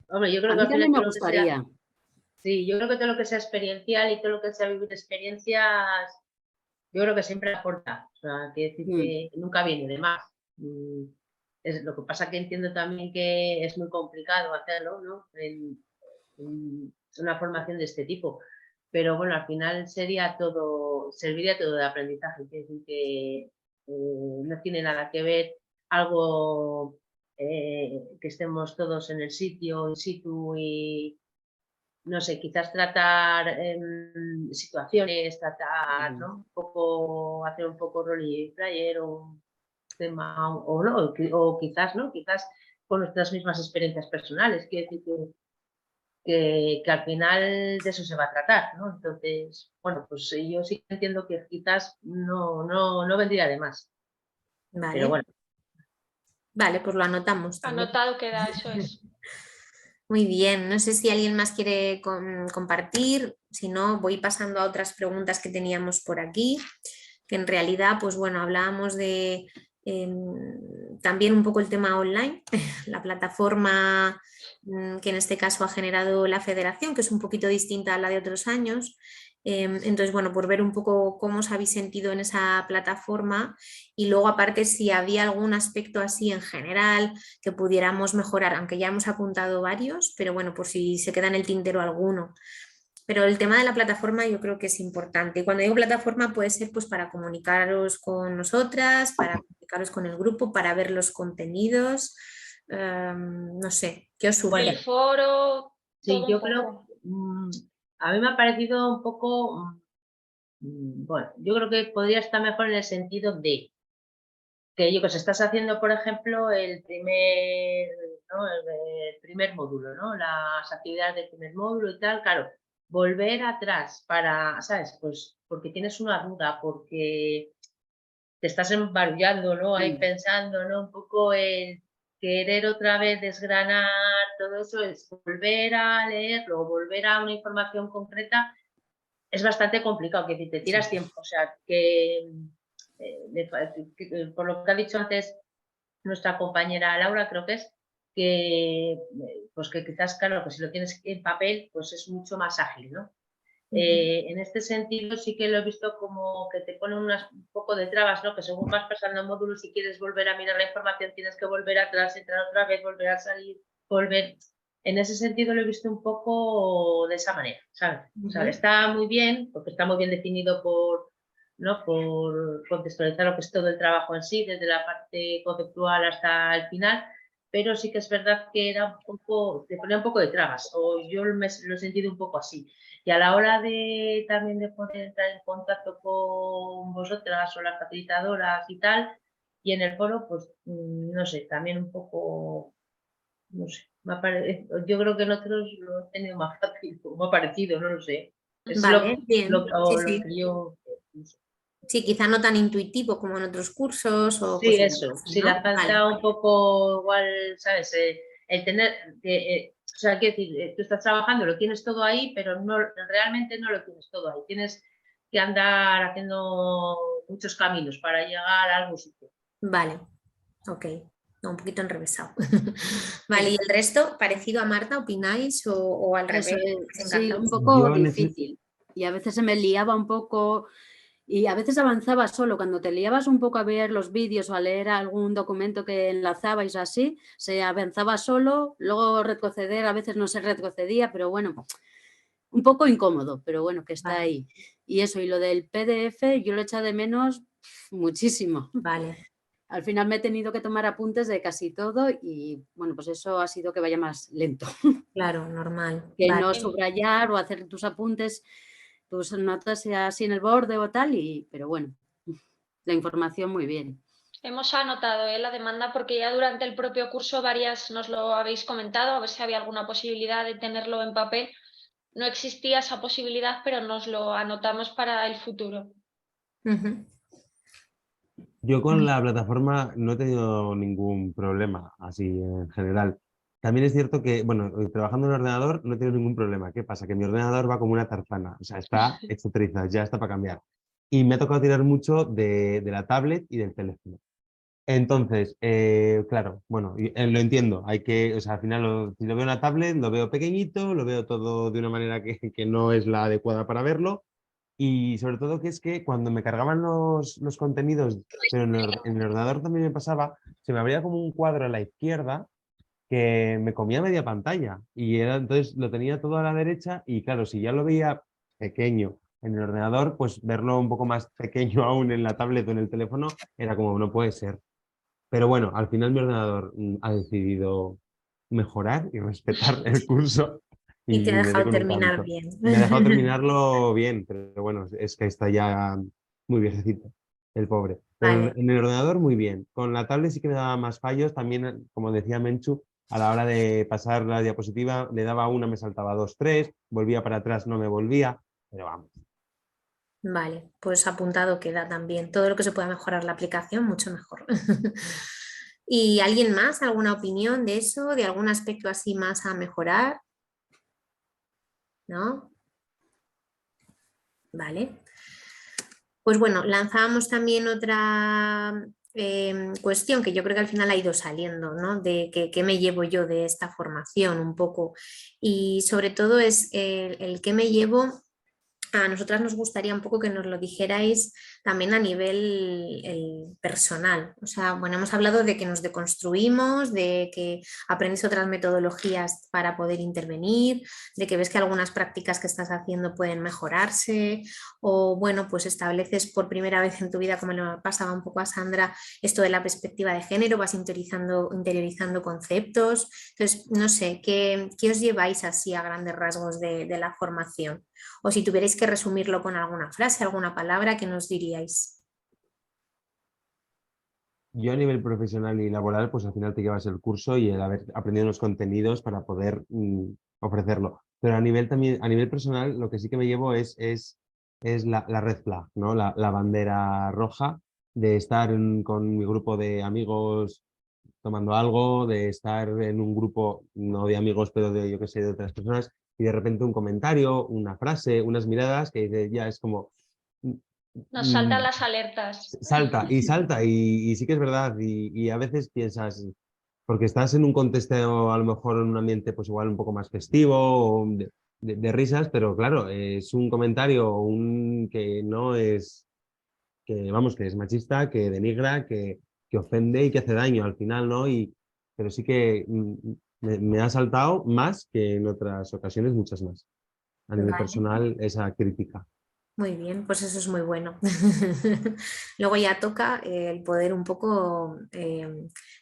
Hombre, yo A creo que mí al final también me todo lo que sea, gustaría. sí, yo creo que todo lo que sea experiencial y todo lo que sea vivir experiencias, yo creo que siempre aporta. O sea, quiere decir que nunca viene de más. Es, lo que pasa que entiendo también que es muy complicado hacerlo, ¿no? En una formación de este tipo. Pero bueno, al final sería todo, serviría todo de aprendizaje. Quiere decir que no tiene nada que ver algo que estemos todos en el sitio, in situ y no sé, quizás tratar situaciones, tratar, ¿no? Un poco, hacer un poco role player o un tema, o no, o quizás, ¿no? Quizás con nuestras mismas experiencias personales. Quiere decir que al final de eso se va a tratar, ¿no? Entonces, bueno, pues yo sí entiendo que quizás no vendría de más. Vale. Pero bueno. Vale, pues lo anotamos también. Anotado queda, eso es. Muy bien, no sé si alguien más quiere compartir, si no, voy pasando a otras preguntas que teníamos por aquí, que en realidad, pues bueno, hablábamos de también un poco el tema online, la plataforma que en este caso ha generado la federación, que es un poquito distinta a la de otros años. Entonces, bueno, por ver un poco cómo os habéis sentido en esa plataforma y luego aparte si había algún aspecto así en general que pudiéramos mejorar, aunque ya hemos apuntado varios, pero bueno, por si se queda en el tintero alguno. Pero el tema de la plataforma yo creo que es importante. Y cuando digo plataforma puede ser pues para comunicaros con nosotras, para comunicaros con el grupo, para ver los contenidos. No sé, ¿qué os sugiere? El foro. Sí, yo creo, a mí me ha parecido un poco, bueno, yo creo que podría estar mejor en el sentido de que yo que se estás haciendo, por ejemplo, el primer módulo, ¿no? Las actividades del primer módulo y tal, claro, volver atrás para, ¿sabes? Pues porque tienes una duda, porque te estás embarullando, ¿no? Ahí pensando, ¿no? Un poco en querer otra vez desgranar todo eso, es volver a leerlo, volver a una información concreta, es bastante complicado, que si te tiras tiempo, o sea, que por lo que ha dicho antes nuestra compañera Laura, creo que es, que pues que quizás, claro, que si lo tienes en papel, pues es mucho más ágil, ¿no? En este sentido sí que lo he visto como que te ponen un poco de trabas, ¿no? Que según vas pasando módulos, si quieres volver a mirar la información, tienes que volver atrás, entrar otra vez, volver a salir, volver. En ese sentido lo he visto un poco de esa manera, ¿sabes? O sea, está muy bien, porque está muy bien definido ¿no? Por contextualizar lo que es todo el trabajo en sí, desde la parte conceptual hasta el final, pero sí que es verdad que era un poco, te ponía un poco de trabas, o yo lo he sentido un poco así. Y a la hora de también de poder entrar en contacto con vosotras o las facilitadoras y tal, y en el foro, pues no sé, también un poco, no sé, yo creo que nosotros lo hemos tenido más fácil, me ha parecido, no lo sé. Es Vale, bien. lo Sí. que yo... No sé. Sí, quizá no tan intuitivo como en otros cursos o Sí, cosas eso, así, si ¿no? le falta Vale. un poco, igual, ¿sabes? El tener, o sea, quiero decir, tú estás trabajando, lo tienes todo ahí, pero no, realmente no lo tienes todo ahí. Tienes que andar haciendo muchos caminos para llegar a algún sitio. Vale, ok. No, un poquito enrevesado. Vale, ¿y el resto, parecido a Marta, opináis o al Eso revés? es, sí, un Encantados. poco Yo difícil. Y a veces se me liaba un poco y a veces avanzaba solo. Cuando te liabas un poco a ver los vídeos o a leer algún documento que enlazabais así, se avanzaba solo, luego retroceder, a veces no se retrocedía, pero bueno, un poco incómodo, pero bueno, que está Vale. ahí. Y eso, y lo del PDF, yo lo he echado de menos muchísimo. Vale. Al final me he tenido que tomar apuntes de casi todo y bueno, pues eso ha sido que vaya más lento. Claro, normal. Que Vale. no subrayar o hacer tus apuntes. tus notas así en el borde o tal, pero bueno, la información muy bien. Hemos anotado la demanda porque ya durante el propio curso varias nos lo habéis comentado, a ver si había alguna posibilidad de tenerlo en papel. No existía esa posibilidad, pero nos lo anotamos para el futuro. Yo con la plataforma no he tenido ningún problema, así en general. También es cierto que, bueno, trabajando en el ordenador no he tenido ningún problema. ¿Qué pasa? Que mi ordenador va como una tarzana, o sea, está hecho trizas, ya está para cambiar. Y me ha tocado tirar mucho de la tablet y del teléfono. Entonces, claro, bueno, lo entiendo. Hay que, o sea, al final, si lo veo en la tablet, lo veo pequeñito, lo veo todo de una manera que no es la adecuada para verlo. Y sobre todo que es que cuando me cargaban los contenidos, pero en el ordenador también me pasaba, se me abría como un cuadro a la izquierda que me comía media pantalla. Y era, entonces lo tenía todo a la derecha y claro, si ya lo veía pequeño en el ordenador, pues verlo un poco más pequeño aún en la tablet o en el teléfono era como, no puede ser. Pero bueno, al final mi ordenador ha decidido mejorar y respetar el curso Y te ha y me dio dejado con un terminar canto. bien. Me ha dejado terminarlo bien, pero bueno, es que está ya muy viejecito, el pobre. Pero Vale, en el ordenador muy bien. Con la tablet sí que me daba más fallos. También, como decía Menchu, a la hora de pasar la diapositiva, le daba una, me saltaba dos, tres, volvía para atrás, no me volvía, pero vamos. vale, pues apuntado queda también. Todo lo que se pueda mejorar la aplicación, mucho mejor. ¿Y alguien más? ¿Alguna opinión de eso? ¿De algún aspecto así más a mejorar? ¿No? Vale. Pues bueno, lanzábamos también otra cuestión que yo creo que al final ha ido saliendo, ¿no? De qué me llevo yo de esta formación un poco. Y sobre todo es el qué me llevo. A nosotras nos gustaría un poco que nos lo dijerais también a nivel personal. O sea, bueno, hemos hablado de que nos deconstruimos, de que aprendes otras metodologías para poder intervenir, de que ves que algunas prácticas que estás haciendo pueden mejorarse, o bueno, pues estableces por primera vez en tu vida, como le pasaba un poco a Sandra, esto de la perspectiva de género, vas interiorizando conceptos. Entonces, no sé, ¿qué os lleváis así a grandes rasgos de la formación? O si tuvierais que resumirlo con alguna frase, alguna palabra, ¿qué nos diríais? Yo a nivel profesional y laboral, pues al final te llevas el curso y el haber aprendido los contenidos para poder ofrecerlo. Pero a nivel también, a nivel personal, lo que sí que me llevo es la red flag, ¿no? La bandera roja de estar con mi grupo de amigos tomando algo, de estar en un grupo, no de amigos, pero de, yo qué sé, de otras personas, y de repente un comentario, una frase, unas miradas que ya es como Nos saltan las alertas. salta y salta y sí que es verdad y a veces piensas, porque estás en un contexto a lo mejor en un ambiente pues igual un poco más festivo o de risas, pero claro, es un comentario que no es, que vamos, que es machista, que denigra, que ofende y que hace daño al final, ¿no? Pero sí que me ha saltado más que en otras ocasiones, muchas más. A nivel Vale. personal, esa crítica. Muy bien, pues eso es muy bueno. Luego ya toca el poder un poco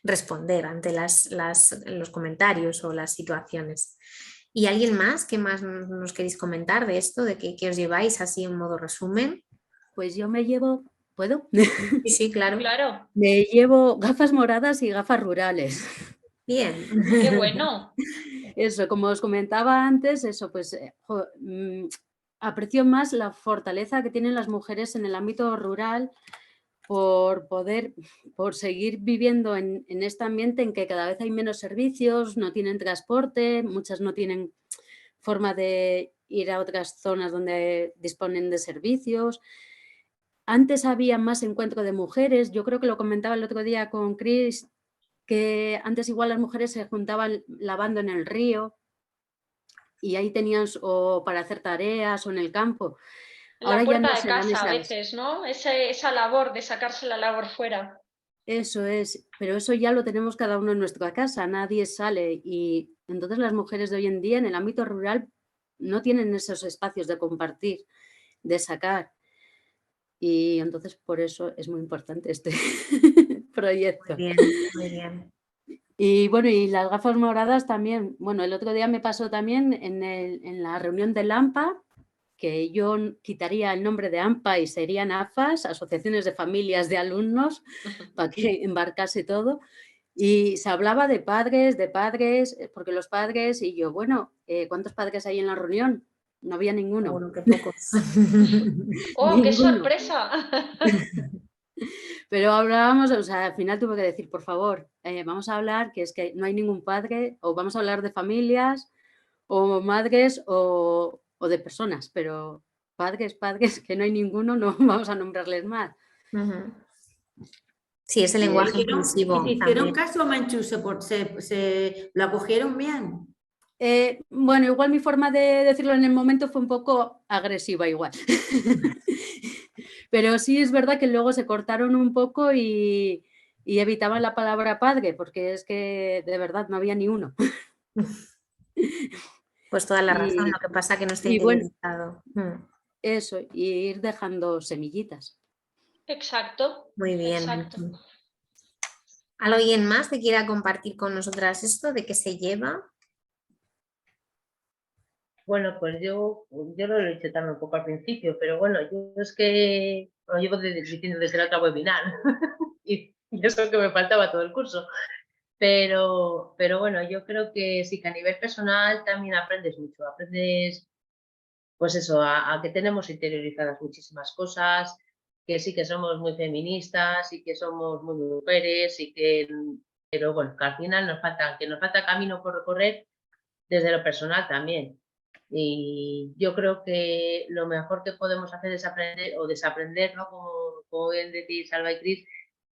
responder ante los comentarios o las situaciones. ¿Y alguien más? ¿Qué más nos queréis comentar de esto? ¿De qué os lleváis así en modo resumen? Pues yo me llevo, ¿puedo? Sí, sí, claro. Claro, Me llevo gafas moradas y gafas rurales. Bien. qué bueno. Eso, como os comentaba antes, eso, pues aprecio más la fortaleza que tienen las mujeres en el ámbito rural por seguir viviendo en este ambiente en que cada vez hay menos servicios, no tienen transporte, muchas no tienen forma de ir a otras zonas donde disponen de servicios. Antes había más encuentro de mujeres, yo creo que lo comentaba el otro día con Chris, que antes igual las mujeres se juntaban lavando en el río y ahí tenían o para hacer tareas o en el campo. En la Ahora ya puerta no de se dan casa a esas. veces, ¿no? Esa labor de sacarse la labor fuera. Eso es, pero eso ya lo tenemos cada uno en nuestra casa, nadie sale y entonces las mujeres de hoy en día en el ámbito rural no tienen esos espacios de compartir, de sacar y entonces por eso es muy importante este Muy proyecto. bien, muy bien. Y bueno, y las gafas moradas también, bueno, el otro día me pasó también en la reunión de Lampa, que yo quitaría el nombre de AMPA y serían AFAS, Asociaciones de Familias de Alumnos, para que embarcase todo. Y se hablaba de padres, porque los padres, y yo, bueno, ¿cuántos padres hay en la reunión? No había ninguno. Seguro que pocos. ¡Oh, qué Ninguno. sorpresa! Pero hablábamos, o sea, al final tuve que decir, por favor, vamos a hablar, que es que no hay ningún padre, o vamos a hablar de familias, o madres, o de personas, pero padres, que no hay ninguno, no vamos a nombrarles más. Ujú. Sí, ese ¿Y te lenguaje hicieron- inclusivo ¿Y te hicieron también. caso, Manchu? ¿Lo acogieron bien? Bueno, igual mi forma de decirlo en el momento fue un poco agresiva igual. Pero sí es verdad que luego se cortaron un poco y evitaban la palabra padre, porque es que de verdad no había ni uno. Pues toda la razón, Y, lo que pasa que no está y bueno, interiorizado. eso, y ir dejando semillitas. Exacto, Muy bien. exacto. Anki. ¿Alguien más que quiera compartir con nosotras esto de qué se lleva? Bueno, pues yo lo he dicho también un poco al principio, pero bueno, yo es que lo llevo diciendo desde la otra webinar y eso que me faltaba todo el curso. Pero bueno, yo creo que sí que a nivel personal también aprendes mucho, aprendes pues eso, a que tenemos interiorizadas muchísimas cosas, que sí que somos muy feministas y que somos muy mujeres y que, pero bueno, que al final nos falta camino por recorrer desde lo personal también. Y yo creo que lo mejor que podemos hacer es aprender o desaprender, ¿no? Como bien decís, Alba y Cris,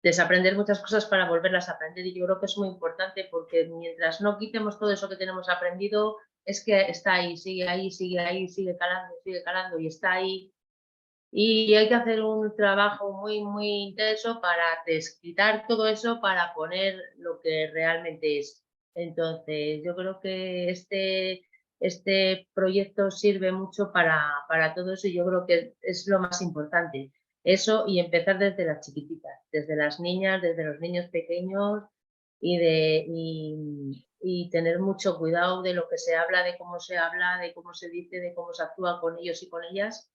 desaprender muchas cosas para volverlas a aprender. Y yo creo que es muy importante porque mientras no quitemos todo eso que tenemos aprendido, es que está ahí, sigue calando y está ahí. Y hay que hacer un trabajo muy, muy intenso para desquitar todo eso para poner lo que realmente es. Entonces, yo creo que este proyecto sirve mucho para todo eso y yo creo que es lo más importante. Eso y empezar desde las chiquititas, desde las niñas, desde los niños pequeños y tener mucho cuidado de lo que se habla, de cómo se habla, de cómo se dice, de cómo se actúa con ellos y con ellas.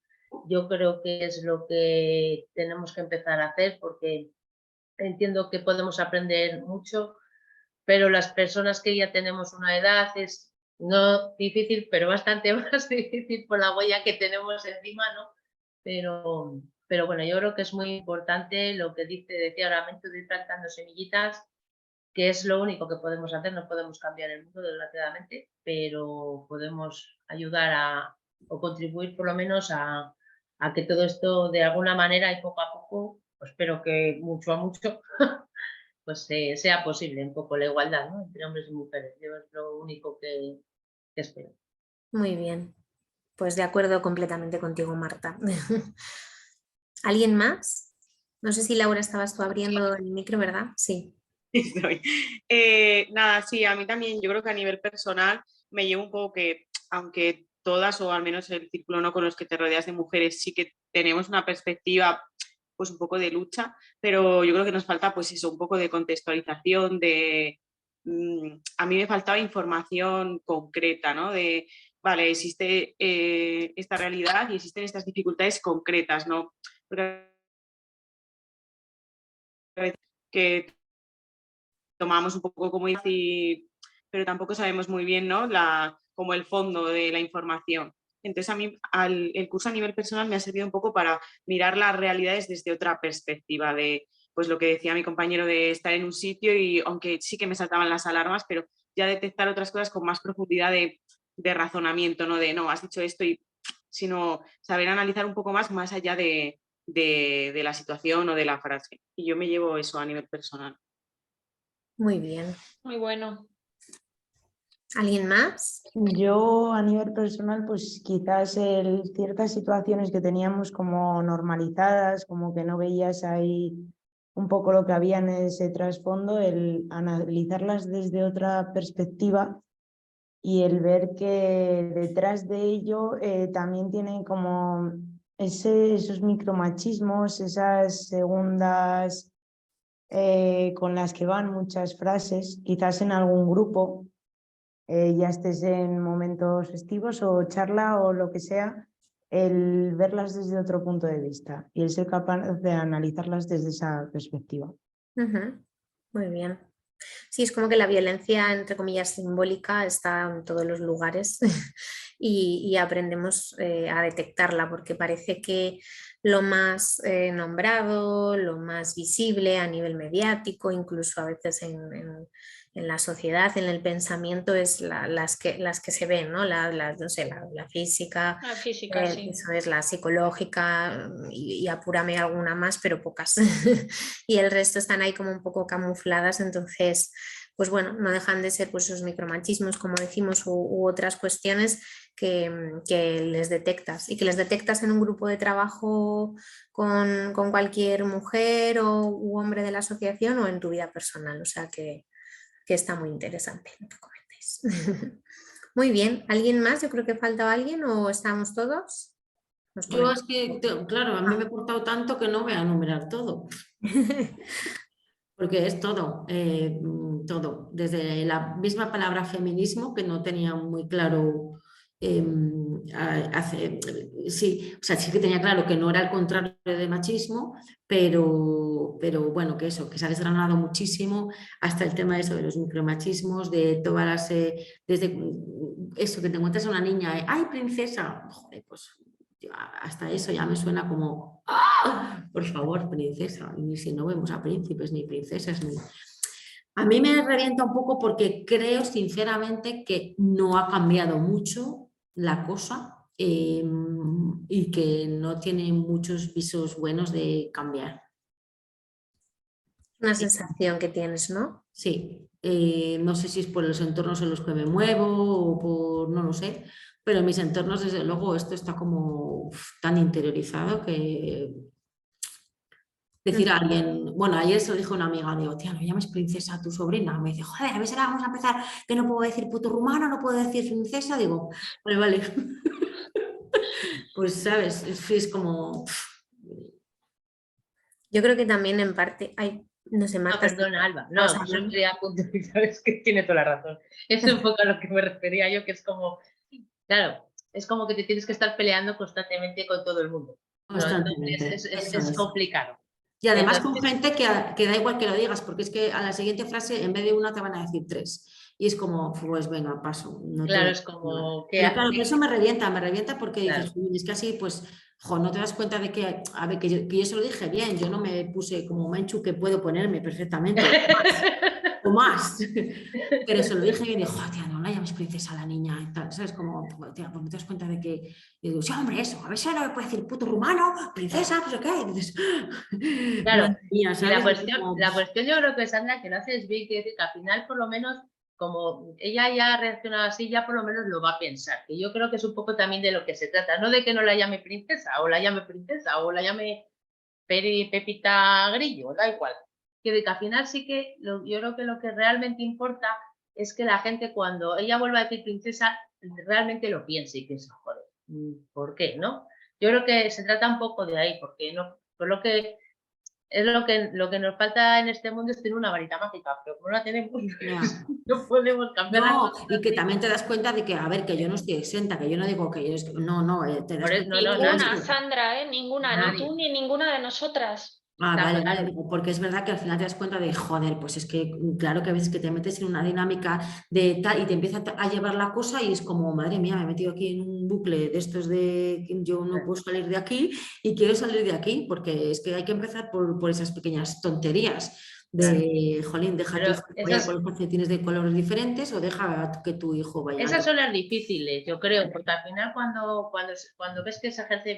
Yo creo que es lo que tenemos que empezar a hacer porque entiendo que podemos aprender mucho, pero las personas que ya tenemos una edad es no difícil, pero bastante más difícil por la huella que tenemos encima, ¿no? Pero bueno, yo creo que es muy importante lo que decía Lamento de ir plantando semillitas, que es lo único que podemos hacer, no podemos cambiar el mundo desgraciadamente, pero podemos ayudar o contribuir por lo menos a que todo esto de alguna manera y poco a poco, pues espero que mucho a mucho, pues sea posible un poco la igualdad, ¿no? Entre hombres y mujeres. Yo es lo único que espero. Muy bien. Pues de acuerdo completamente contigo, Marta. ¿Alguien más? No sé si Laura estabas tú abriendo el micro, ¿verdad? Sí. Estoy. Nada, sí, a mí también, yo creo que a nivel personal me llevo un poco que, aunque todas o al menos el círculo no con los que te rodeas de mujeres sí que tenemos una perspectiva pues un poco de lucha, pero yo creo que nos falta pues eso, un poco de contextualización, a mí me faltaba información concreta, ¿no? De, vale, existe esta realidad y existen estas dificultades concretas, ¿no? Porque que tomamos un poco como decir, pero tampoco sabemos muy bien, ¿no? Como el fondo de la información. Entonces a mí el curso a nivel personal me ha servido un poco para mirar las realidades desde otra perspectiva de, pues lo que decía mi compañero de estar en un sitio y aunque sí que me saltaban las alarmas, pero ya detectar otras cosas con más profundidad de razonamiento, no de, no, has dicho esto sino saber analizar un poco más allá de la situación o de la frase. Y yo me llevo eso a nivel personal. Muy bien. Muy bueno. ¿Alguien más? Yo a nivel personal, pues quizás ciertas situaciones que teníamos como normalizadas, como que no veías ahí un poco lo que había en ese trasfondo, el analizarlas desde otra perspectiva y el ver que detrás de ello también tienen como esos micromachismos, esas segundas con las que van muchas frases, quizás en algún grupo. Ya estés en momentos festivos o charla o lo que sea, el verlas desde otro punto de vista y el ser capaz de analizarlas desde esa perspectiva. Muy bien. Sí, es como que la violencia, entre comillas, simbólica está en todos los lugares y aprendemos a detectarla porque parece que lo más nombrado, lo más visible a nivel mediático, incluso a veces en la sociedad, en el pensamiento, es las que se ven, ¿no? No sé, la física, La física, sí. eso es la psicológica y apúrame alguna más, pero pocas. Y el resto están ahí como un poco camufladas, entonces, pues bueno, no dejan de ser pues esos micromachismos, como decimos, u otras cuestiones que les detectas y que les detectas en un grupo de trabajo con cualquier mujer u hombre de la asociación o en tu vida personal, o sea que está muy interesante lo que comentéis. Muy bien, ¿alguien más? Yo creo que falta alguien o estamos todos. Yo es que, claro, a mí me he portado tanto que no voy a enumerar todo. Porque es todo, todo. Desde la misma palabra feminismo, que no tenía muy claro, sí, o sea, sí que tenía claro que no era el contrario de machismo, pero bueno, que eso, que se ha desgranado muchísimo hasta el tema de eso, de los micromachismos, de todas las, desde eso, que te encuentras a una niña, ¡ay, princesa! Joder, pues hasta eso ya me suena como, ¡ah! Por favor, princesa, ni si no vemos a príncipes ni princesas. A mí me revienta un poco porque creo sinceramente que no ha cambiado mucho la cosa y que no tiene muchos visos buenos de cambiar. Una sensación que tienes, ¿no? Sí, no sé si es por los entornos en los que me muevo o por, no lo sé, pero en mis entornos desde luego esto está como tan interiorizado que decir a alguien, bueno, ayer se lo dijo una amiga, digo, tía, no llames princesa a tu sobrina, me dice, joder, a ver si ahora vamos a empezar que no puedo decir puto rumano, no puedo decir princesa, digo, vale, vale. Pues sabes, es como... Yo creo que también en parte hay, no sé, No, Marta. perdona, Alba. No, vamos a solo hablar. quería puntualizar, es que tiene toda la razón. Es un poco a lo que me refería yo, que es como, claro, es como que te tienes que estar peleando constantemente con todo el mundo. ¿No? Constantemente. Entonces Eso es es. complicado. Y además con Entonces, gente que da igual que lo digas, porque es que a la siguiente frase en vez de una te van a decir tres. Y es como, pues venga, paso. No te claro, voy es a decir nada. como que... Pero claro, que eso me revienta porque Claro. dices, "Uy, es que así, pues, jo, no te das cuenta de que, a ver, que yo se lo dije bien, yo no me puse como Menchu que puedo ponerme perfectamente, o más. Pero se lo dije bien y dijo, tía, no la llames princesa a la niña y tal, ¿sabes? Como, tía, pues no te das cuenta de que, y digo, sí, hombre, eso, a ver si no me puede decir puto rumano, princesa, no sé qué, y dices, Claro, madre mía, y ¿sabes? la cuestión yo creo que Sandra, que lo haces bien, quiere decir que al final por lo menos, como ella ya ha reaccionado así, ya por lo menos lo va a pensar, que yo creo que es un poco también de lo que se trata, no de que no la llame princesa, o la llame Pepita Grillo, da igual, que de que al final sí que yo creo que lo que realmente importa es que la gente cuando ella vuelva a decir princesa, realmente lo piense y piensa, joder, ¿por qué, no? Yo creo que se trata un poco de ahí, porque no, por lo que es lo que nos falta en este mundo es tener una varita mágica, pero como no la tenemos, Ya. no podemos cambiar las No, cosas y que así. también te das cuenta de que, a ver, que yo no estoy exenta, que yo no digo que yo, no, no, te das cuenta No, de no, que Ninguna, nadie, esto. Sandra, ninguna, ni nadie. tú ni ninguna de nosotras. Ah, Está vale, vale, claro. digo, porque es verdad que al final te das cuenta de, joder, pues es que claro que a veces que te metes en una dinámica de tal y te empieza a llevar la cosa y es como, madre mía, me he metido aquí en un bucle de estos de que yo no puedo salir de aquí y quiero salir de aquí porque es que hay que empezar por esas pequeñas tonterías Claro. de, jolín, deja tu Pero hijo que vaya con los calcetines de colores diferentes o deja que tu hijo vaya. esas son las difíciles, yo creo, porque al final cuando ves que se ejerce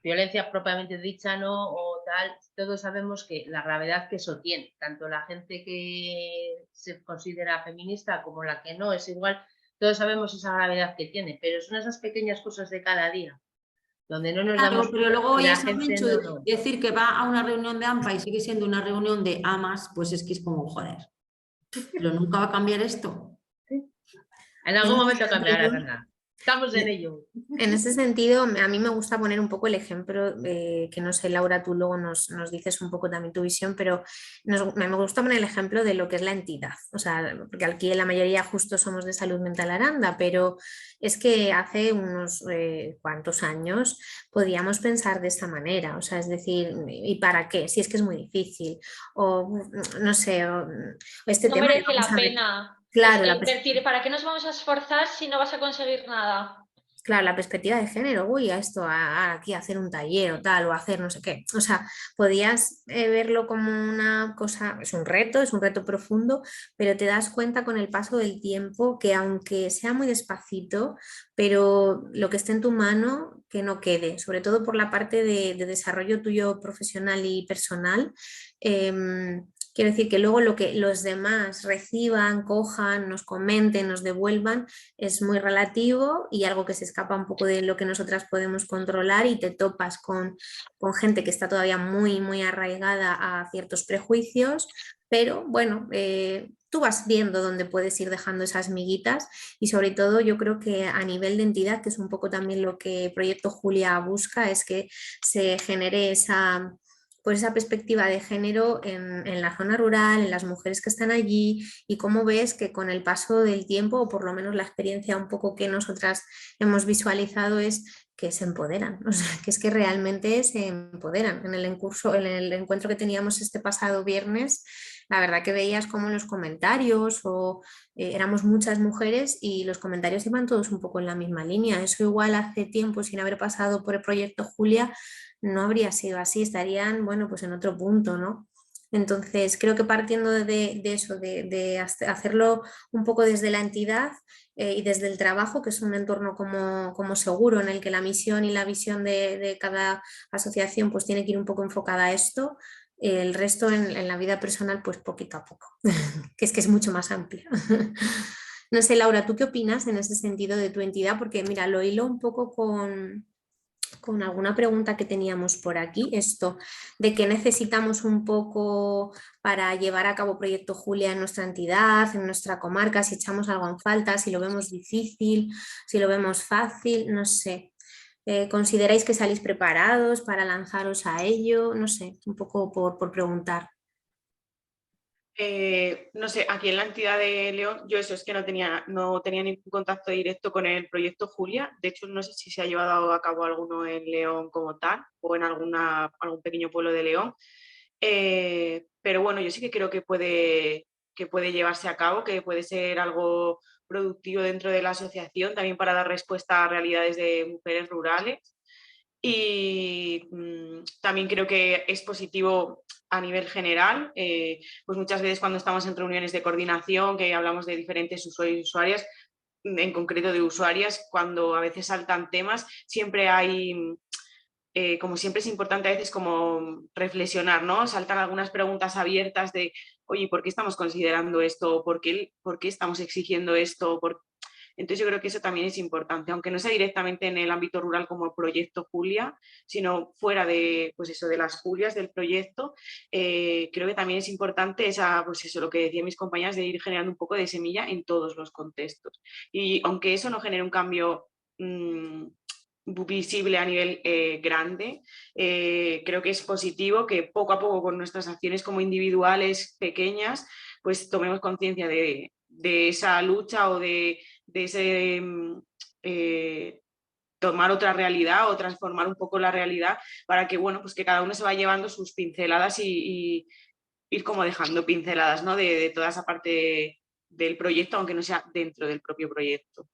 violencia propiamente dicha, ¿no? O tal, todos sabemos que la gravedad que eso tiene, tanto la gente que se considera feminista como la que no, es igual, todos sabemos esa gravedad que tiene, pero son esas pequeñas cosas de cada día, donde no nos Claro, damos pero cuenta luego y la oyes a gente Menchu no. decir que va a una reunión de AMPA y sigue siendo una reunión de amas, pues es que es como, joder, pero nunca va a cambiar esto. En algún momento cambiará, Sandra. Estamos en ello. En ese sentido, a mí me gusta poner un poco el ejemplo, que no sé, Laura, tú luego nos dices un poco también tu visión, pero me gusta poner el ejemplo de lo que es la entidad. O sea, porque aquí la mayoría justo somos de Salud Mental Aranda, pero es que hace unos cuantos años podíamos pensar de esta manera. O sea, es decir, ¿y para qué? Si es que es muy difícil. O no sé, o este No tema. merece Vamos la a ver. pena. Claro, Es decir, ¿para qué nos vamos a esforzar si no vas a conseguir nada? claro, la perspectiva de género, uy, a esto, aquí hacer un taller o tal, o hacer no sé qué. O sea, podías verlo como una cosa, es un reto profundo, pero te das cuenta con el paso del tiempo que aunque sea muy despacito, pero lo que esté en tu mano, que no quede, sobre todo por la parte de desarrollo tuyo profesional y personal. Quiero decir que luego lo que los demás reciban, cojan, nos comenten, nos devuelvan, es muy relativo y algo que se escapa un poco de lo que nosotras podemos controlar, y te topas con gente que está todavía muy, muy arraigada a ciertos prejuicios, pero bueno, tú vas viendo dónde puedes ir dejando esas miguitas, y sobre todo yo creo que a nivel de entidad, que es un poco también lo que Proyecto Julia busca, es que se genere esa, pues esa perspectiva de género en la zona rural, en las mujeres que están allí, y cómo ves que con el paso del tiempo, o por lo menos la experiencia un poco que nosotras hemos visualizado, es que se empoderan, o sea, que es que realmente se empoderan. En el encuentro que teníamos este pasado viernes, la verdad que veías como en los comentarios, o éramos muchas mujeres y los comentarios iban todos un poco en la misma línea. Eso igual hace tiempo, sin haber pasado por el proyecto Julia, no habría sido así, estarían, bueno, pues en otro punto, ¿no? Entonces, creo que partiendo de eso, de hacerlo un poco desde la entidad y desde el trabajo, que es un entorno como seguro, en el que la misión y la visión de cada asociación pues tiene que ir un poco enfocada a esto, el resto en la vida personal pues poquito a poco, que es mucho más amplio. No sé, Laura, ¿tú qué opinas en ese sentido de tu entidad? Porque mira, lo hilo un poco con alguna pregunta que teníamos por aquí, esto de que necesitamos un poco para llevar a cabo Proyecto Julia en nuestra entidad, en nuestra comarca, si echamos algo en falta, si lo vemos difícil, si lo vemos fácil, no sé. ¿Consideráis que salís preparados para lanzaros a ello? No sé, un poco por preguntar. No sé, aquí en la entidad de León, yo eso es que no tenía ningún contacto directo con el proyecto Julia. De hecho, no sé si se ha llevado a cabo alguno en León como tal o en algún pequeño pueblo de León. Pero bueno, yo sí que creo que puede llevarse a cabo, que puede ser algo productivo dentro de la asociación, también para dar respuesta a realidades de mujeres rurales. Y también creo que es positivo a nivel general, pues muchas veces cuando estamos en reuniones de coordinación, que hablamos de diferentes usuarios y usuarias, en concreto de usuarias, cuando a veces saltan temas, siempre hay, como siempre es importante a veces como reflexionar, ¿no? Saltan algunas preguntas abiertas de, oye, ¿por qué estamos considerando esto? Por qué estamos exigiendo esto? Entonces yo creo que eso también es importante, aunque no sea directamente en el ámbito rural como proyecto Julia, sino fuera de, pues eso, de las Julias del proyecto, creo que también es importante pues eso, lo que decían mis compañeras, de ir generando un poco de semilla en todos los contextos. Y aunque eso no genere un cambio visible a nivel grande, creo que es positivo que poco a poco con nuestras acciones como individuales pequeñas, pues tomemos conciencia de esa lucha o de ese tomar otra realidad o transformar un poco la realidad para que, bueno, pues que cada uno se va llevando sus pinceladas y ir como dejando pinceladas, ¿no? De toda esa parte del proyecto, aunque no sea dentro del propio proyecto.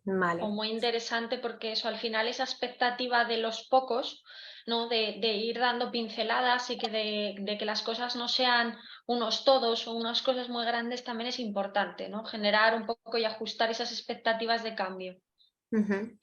Vale. O muy interesante, porque eso al final, esa expectativa de los pocos, ¿no? De ir dando pinceladas y que de que las cosas no sean unos todos o unas cosas muy grandes, también es importante, ¿no? Generar un poco y ajustar esas expectativas de cambio. Un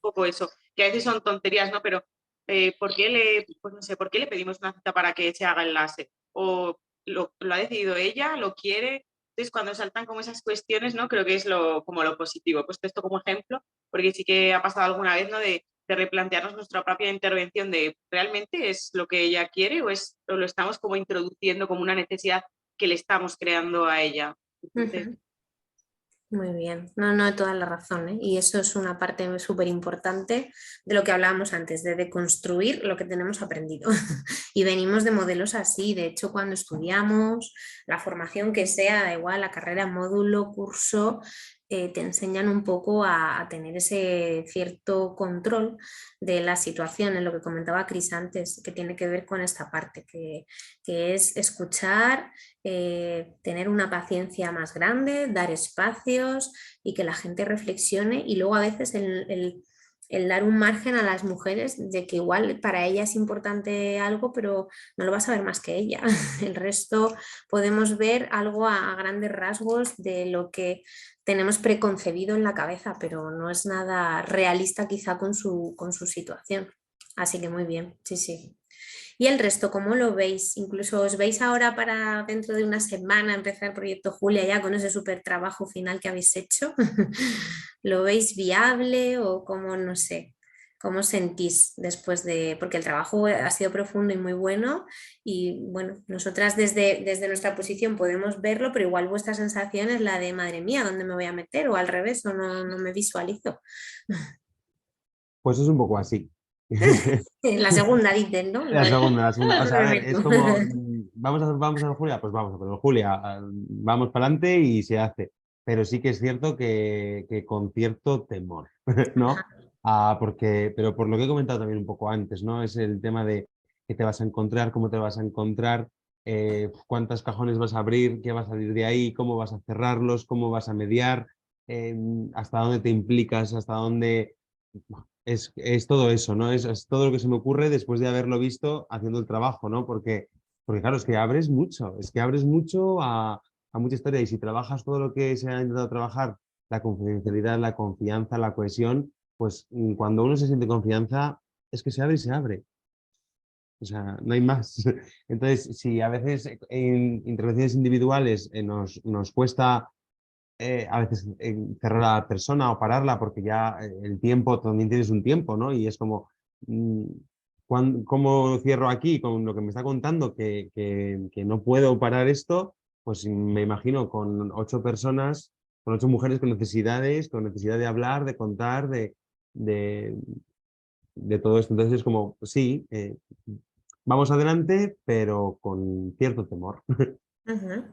poco eso, que a veces son tonterías, ¿no? Pero pues no sé, ¿por qué le pedimos una cita para que se haga el láser? O lo ha decidido ella, lo quiere. Entonces, cuando saltan como esas cuestiones, ¿no? Creo que es como lo positivo. He puesto esto como ejemplo, porque sí que ha pasado alguna vez, ¿no? De replantearnos nuestra propia intervención, de ¿realmente es lo que ella quiere o lo estamos como introduciendo como una necesidad que le estamos creando a ella? Entonces, Muy bien, no, toda la razón, ¿eh? Y eso es una parte súper importante de lo que hablábamos antes, de deconstruir lo que tenemos aprendido. Y venimos de modelos así, de hecho cuando estudiamos, la formación que sea, da igual, la carrera, módulo, curso, te enseñan un poco a tener ese cierto control de la situación, en lo que comentaba Cris antes, que tiene que ver con esta parte, que es escuchar, tener una paciencia más grande, dar espacios y que la gente reflexione, y luego a veces el dar un margen a las mujeres de que igual para ella es importante algo, pero no lo vas a ver más que ella. El resto podemos ver algo a grandes rasgos de lo que tenemos preconcebido en la cabeza, pero no es nada realista quizá con su situación. Así que muy bien, sí, sí. ¿Y el resto, cómo lo veis? Incluso os veis ahora para dentro de una semana empezar el proyecto Julia ya con ese súper trabajo final que habéis hecho. ¿Lo veis viable o cómo, no sé, cómo sentís después de, porque el trabajo ha sido profundo y muy bueno y bueno, nosotras desde nuestra posición podemos verlo, pero igual vuestra sensación es la de madre mía, ¿dónde me voy a meter? O al revés, o no me visualizo. Pues es un poco así. La segunda dicen, ¿no? La segunda. O sea, a Me ver, es meto. como, vamos a hacer Julia, pues vamos a hacer Julia, vamos para adelante y se hace. Pero sí que es cierto que con cierto temor, ¿no? Pero por lo que he comentado también un poco antes, ¿no? Es el tema de qué te vas a encontrar, cómo te vas a encontrar, cuántos cajones vas a abrir, qué va a salir de ahí, cómo vas a cerrarlos, cómo vas a mediar, hasta dónde te implicas, hasta dónde es todo eso, ¿no? Es todo lo que se me ocurre después de haberlo visto haciendo el trabajo, ¿no? Porque claro, es que abres mucho a mucha historia y si trabajas todo lo que se ha intentado trabajar, la confidencialidad, la confianza, la cohesión, pues cuando uno se siente confianza, es que se abre y se abre. O sea, no hay más. Entonces, si a veces en intervenciones individuales nos cuesta a veces cerrar a la persona o pararla porque ya el tiempo, también tienes un tiempo, ¿no? Y es como, mm, ¿cómo cierro aquí con lo que me está contando que no puedo parar esto? Pues me imagino con 8 personas, con 8 mujeres con necesidades, con necesidad de hablar, de contar, de, de todo esto. Entonces es como, sí, vamos adelante, pero con cierto temor. Ujú.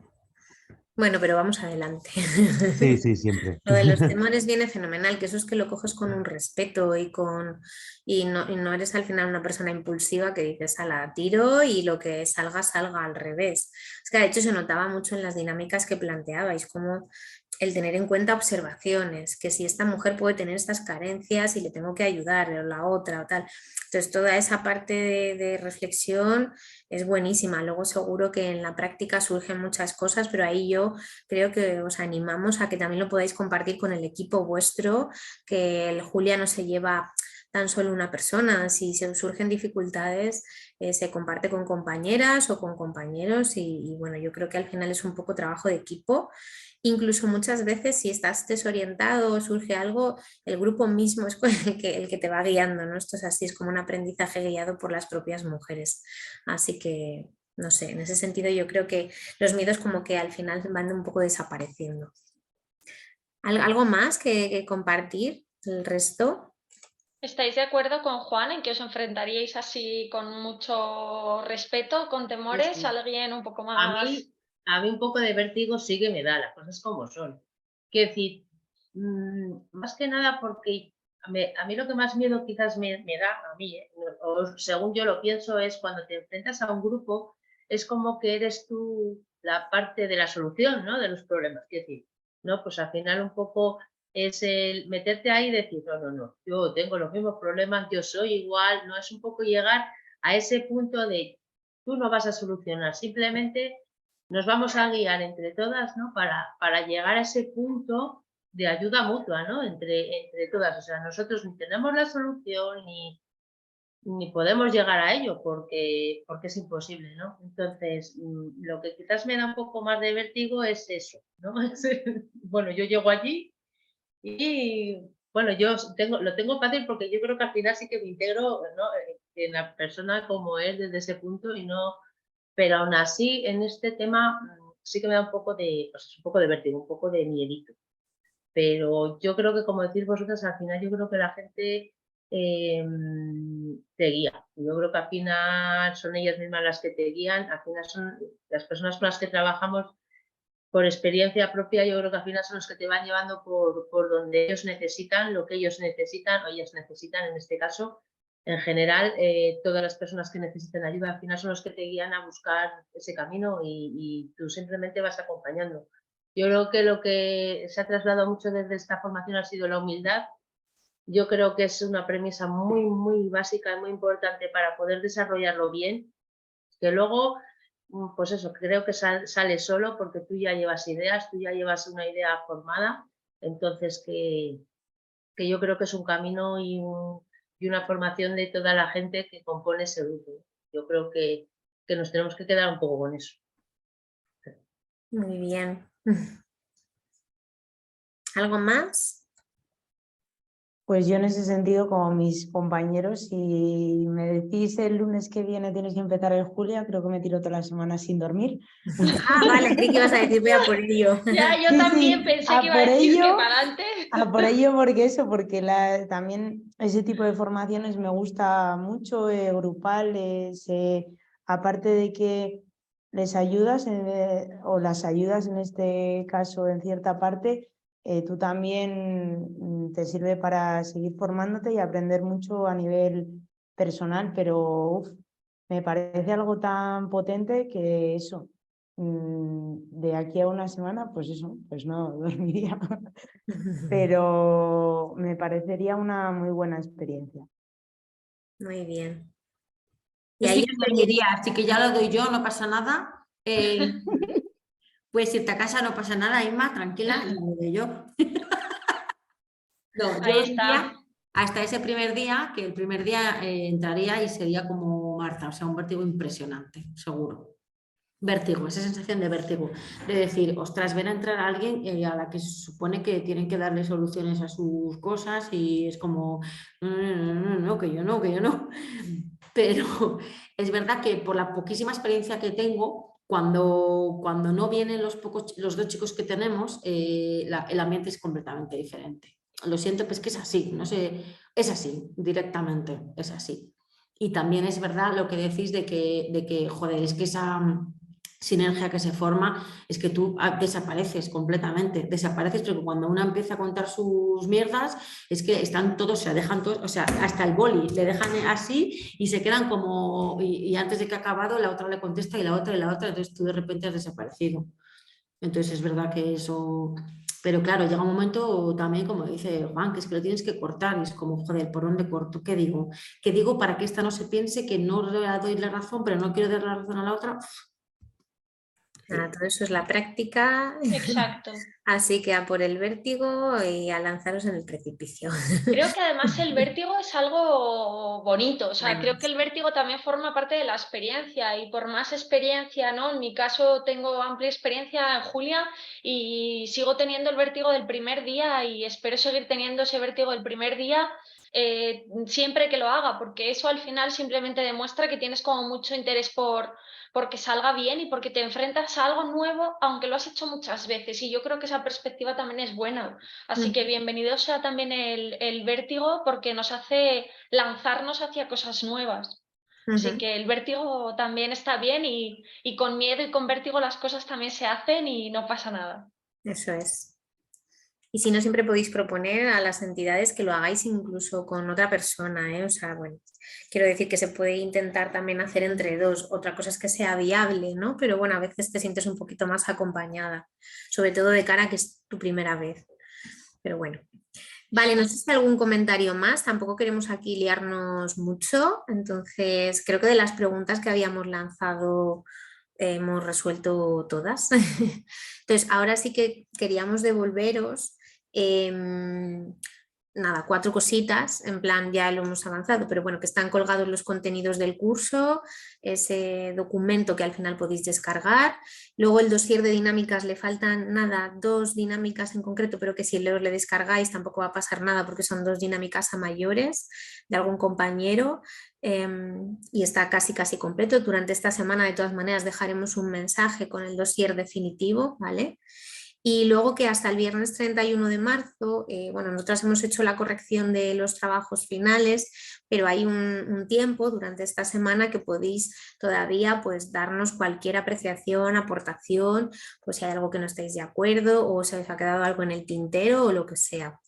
Bueno, pero vamos adelante. Sí, sí, siempre. Lo de los temores viene fenomenal, que eso es que lo coges con un respeto y no eres al final una persona impulsiva que dices a la tiro y lo que salga, salga al revés. Es que de hecho se notaba mucho en las dinámicas que planteabais, como el tener en cuenta observaciones, que si esta mujer puede tener estas carencias y le tengo que ayudar, o la otra o tal. Entonces toda esa parte de reflexión es buenísima. Luego seguro que en la práctica surgen muchas cosas, pero ahí yo creo que os animamos a que también lo podáis compartir con el equipo vuestro, que el Julia no se lleva tan solo una persona, si se surgen dificultades se comparte con compañeras o con compañeros y bueno, yo creo que al final es un poco trabajo de equipo. Incluso muchas veces si estás desorientado o surge algo, el grupo mismo es el que te va guiando, ¿no? Esto es así, es como un aprendizaje guiado por las propias mujeres. Así que, no sé, en ese sentido yo creo que los miedos como que al final van un poco desapareciendo. ¿Algo más que compartir? ¿El resto? ¿Estáis de acuerdo con Juan en que os enfrentaríais así con mucho respeto, con Sí, temores? sí. ¿Alguien un poco A más? mí, a mí un poco de vértigo sí que me da, las cosas como son. Quiero decir, más que nada porque a mí lo que más miedo quizás me da, a mí, o según yo lo pienso, es cuando te enfrentas a un grupo, es como que eres tú la parte de la solución, ¿no? De los problemas. Quiero decir, ¿no? Pues al final un poco es el meterte ahí y decir, no, yo tengo los mismos problemas, yo soy igual, no es un poco llegar a ese punto de tú no vas a solucionar, simplemente nos vamos a guiar entre todas, ¿no? Para llegar a ese punto de ayuda mutua, ¿no? Entre todas. O sea, nosotros ni tenemos la solución ni podemos llegar a ello porque es imposible, ¿no? Entonces, lo que quizás me da un poco más de vértigo es eso, ¿no? Bueno, yo llego allí y, bueno, lo tengo fácil porque yo creo que al final sí que me integro, ¿no? En la persona como es desde ese punto y no, pero aún así en este tema sí que me da un poco de, pues, un poco de vértigo, un poco de miedito. Pero yo creo que, como decís vosotras, al final yo creo que la gente te guía. Yo creo que al final son ellas mismas las que te guían, al final son las personas con las que trabajamos por experiencia propia, yo creo que al final son los que te van llevando por donde ellos necesitan, lo que ellos necesitan o ellas necesitan en este caso. En general, todas las personas que necesiten ayuda al final son los que te guían a buscar ese camino y tú simplemente vas acompañando. Yo creo que lo que se ha trasladado mucho desde esta formación ha sido la humildad. Yo creo que es una premisa muy, muy básica y muy importante para poder desarrollarlo bien, que luego, pues eso, creo que sale solo porque tú ya llevas ideas, tú ya llevas una idea formada, entonces que yo creo que es un camino y una formación de toda la gente que compone ese grupo. Yo creo que nos tenemos que quedar un poco con eso. Muy bien. ¿Algo más? Pues yo en ese sentido, como mis compañeros, si me decís el lunes que viene tienes que empezar el Julia, creo que me tiro toda la semana sin dormir. Ah, vale, creí que ibas a decir voy a por ello. Ya, yo Sí, también sí, pensé a que iba a por decir que ello, para adelante. por ello, porque también ese tipo de formaciones me gusta mucho, grupales, aparte de que les ayudas o las ayudas en este caso en cierta parte, tú también te sirve para seguir formándote y aprender mucho a nivel personal, pero me parece algo tan potente que eso, de aquí a una semana, pues eso, pues no dormiría. Pero me parecería una muy buena experiencia. Muy bien. Y Yo ahí sí que te diría, así que ya lo doy yo, no pasa nada. Puedes irte a casa, no pasa nada, Inma, tranquila, ya lo doy yo. No, yo Ahí diría está. hasta ese primer día, que el primer día entraría y sería como Marta, o sea, un vértigo impresionante, seguro. Vértigo, esa sensación de vértigo, de decir, ostras, ven a entrar a alguien a la que se supone que tienen que darle soluciones a sus cosas y es como, no, que yo no, que yo no. Pero es verdad que por la poquísima experiencia que tengo, cuando no vienen los dos chicos que tenemos, el ambiente es completamente diferente. Lo siento, pues que es así, no sé, es así, directamente, es así. Y también es verdad lo que decís de que joder, es que esa sinergia que se forma es que tú desapareces completamente, desapareces porque cuando una empieza a contar sus mierdas es que están todos, se dejan todos, o sea, hasta el boli le dejan así y se quedan como, y antes de que ha acabado la otra le contesta y la otra, entonces tú de repente has desaparecido. Entonces es verdad que eso, pero claro, llega un momento también, como dice Juan, que es que lo tienes que cortar y es como, joder, ¿por dónde corto? ¿Qué digo? ¿Qué digo para que esta no se piense que no le doy la razón, pero no quiero dar la razón a la otra? nada, todo eso es la práctica. Exacto. Así que a por el vértigo y a lanzaros en el precipicio. Creo que además el vértigo es algo bonito, o sea, Bueno, creo que el vértigo también forma parte de la experiencia y por más experiencia, ¿no? En mi caso tengo amplia experiencia en Julia y sigo teniendo el vértigo del primer día y espero seguir teniendo ese vértigo del primer día siempre que lo haga, porque eso al final simplemente demuestra que tienes como mucho interés porque salga bien y porque te enfrentas a algo nuevo, aunque lo has hecho muchas veces. Y yo creo que esa perspectiva también es buena. Así que bienvenido sea también el vértigo porque nos hace lanzarnos hacia cosas nuevas. Así que el vértigo también está bien y con miedo y con vértigo las cosas también se hacen y no pasa nada. eso es. Y si no, siempre podéis proponer a las entidades que lo hagáis incluso con otra persona, ¿eh? O sea, bueno, quiero decir que se puede intentar también hacer entre dos. Otra cosa es que sea viable, ¿no? Pero bueno, a veces te sientes un poquito más acompañada, sobre todo de cara a que es tu primera vez. Pero bueno. Vale, no sé si hay algún comentario más, tampoco queremos aquí liarnos mucho, entonces creo que de las preguntas que habíamos lanzado hemos resuelto todas. Entonces, ahora sí que queríamos devolveros nada, 4 cositas, en plan ya lo hemos avanzado, pero bueno, que están colgados los contenidos del curso, ese documento que al final podéis descargar, luego el dossier de dinámicas, le faltan nada, 2 dinámicas en concreto, pero que si le descargáis tampoco va a pasar nada porque son 2 dinámicas a mayores de algún compañero y está casi completo. Durante esta semana de todas maneras dejaremos un mensaje con el dossier definitivo, ¿vale? Y luego que hasta el viernes 31 de marzo, bueno, nosotros hemos hecho la corrección de los trabajos finales, pero hay un tiempo durante esta semana que podéis todavía pues darnos cualquier apreciación, aportación, pues si hay algo que no estáis de acuerdo o se os ha quedado algo en el tintero o lo que sea.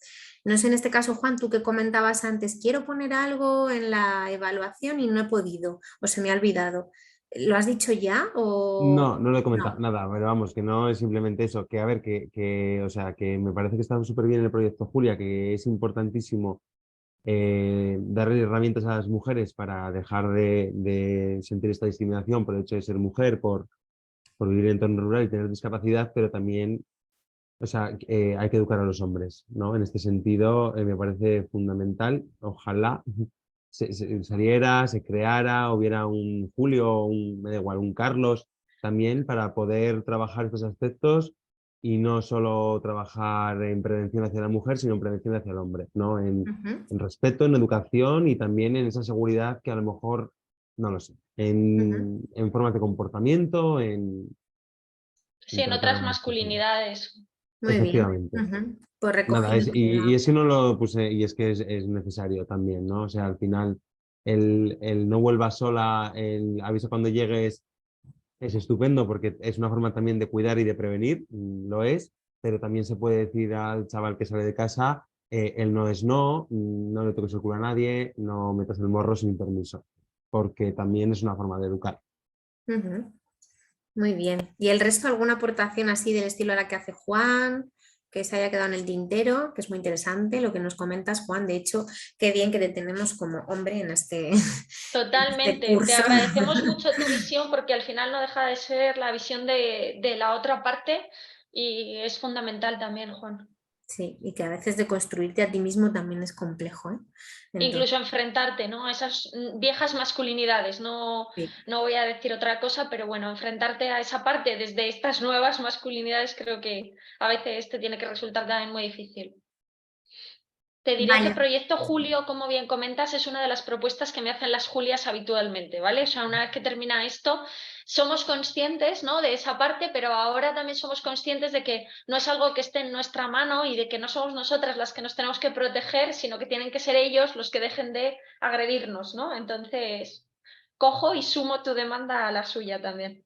No sé, en este caso, Juan, tú que comentabas antes, quiero poner algo en la evaluación y no he podido o se me ha olvidado. ¿Lo has dicho ya o...? No, no lo he comentado No. nada, pero vamos, que no es simplemente eso, que a ver, o sea, que me parece que está súper bien el proyecto Julia, que es importantísimo darle herramientas a las mujeres para dejar de sentir esta discriminación por el hecho de ser mujer, por vivir en entorno rural y tener discapacidad, pero también, o sea, hay que educar a los hombres, ¿no? En este sentido, me parece fundamental, ojalá saliera, se creara, hubiera un Julio, me da igual, un Carlos también para poder trabajar estos aspectos y no solo trabajar en prevención hacia la mujer, sino en prevención hacia el hombre, ¿no? Ujú, En respeto, en educación y también en esa seguridad que a lo mejor, no lo sé, ujú. en formas de comportamiento, Sí, en en tratar a otras las personas. masculinidades. Muy bien. Efectivamente. Ujú. Pues Nada, recogido y queda. es que no lo puse, y es que es necesario también, ¿no? O sea, al final, el no vuelvas sola, el avisa cuando llegues, es estupendo porque es una forma también de cuidar y de prevenir, lo es, pero también se puede decir al chaval que sale de casa, el no es no, no le toques el culo a nadie, no metas el morro sin permiso, porque también es una forma de educar. Ujú. Muy bien. ¿Y el resto alguna aportación así del estilo a la que hace Juan, que se haya quedado en el tintero, que es muy interesante lo que nos comentas, Juan? De hecho, qué bien que te tenemos como hombre en este, en este Totalmente. Te curso. agradecemos mucho tu visión porque al final no deja de ser la visión de la otra parte y es fundamental también, Juan. Sí, y que a veces de construirte a ti mismo también es complejo, ¿eh? Entonces, Incluso enfrentarte, ¿no? A esas viejas masculinidades, no, sí. no voy a decir otra cosa, pero bueno, enfrentarte a esa parte desde estas nuevas masculinidades creo que a veces te tiene que resultar también muy difícil. Te diré que Vale. Proyecto Julio, como bien comentas, es una de las propuestas que me hacen las Julias habitualmente, ¿vale? O sea, una vez que termina esto, somos conscientes, ¿no? De esa parte, pero ahora también somos conscientes de que no es algo que esté en nuestra mano y de que no somos nosotras las que nos tenemos que proteger, sino que tienen que ser ellos los que dejen de agredirnos, ¿no? Entonces, cojo y sumo tu demanda a la suya también.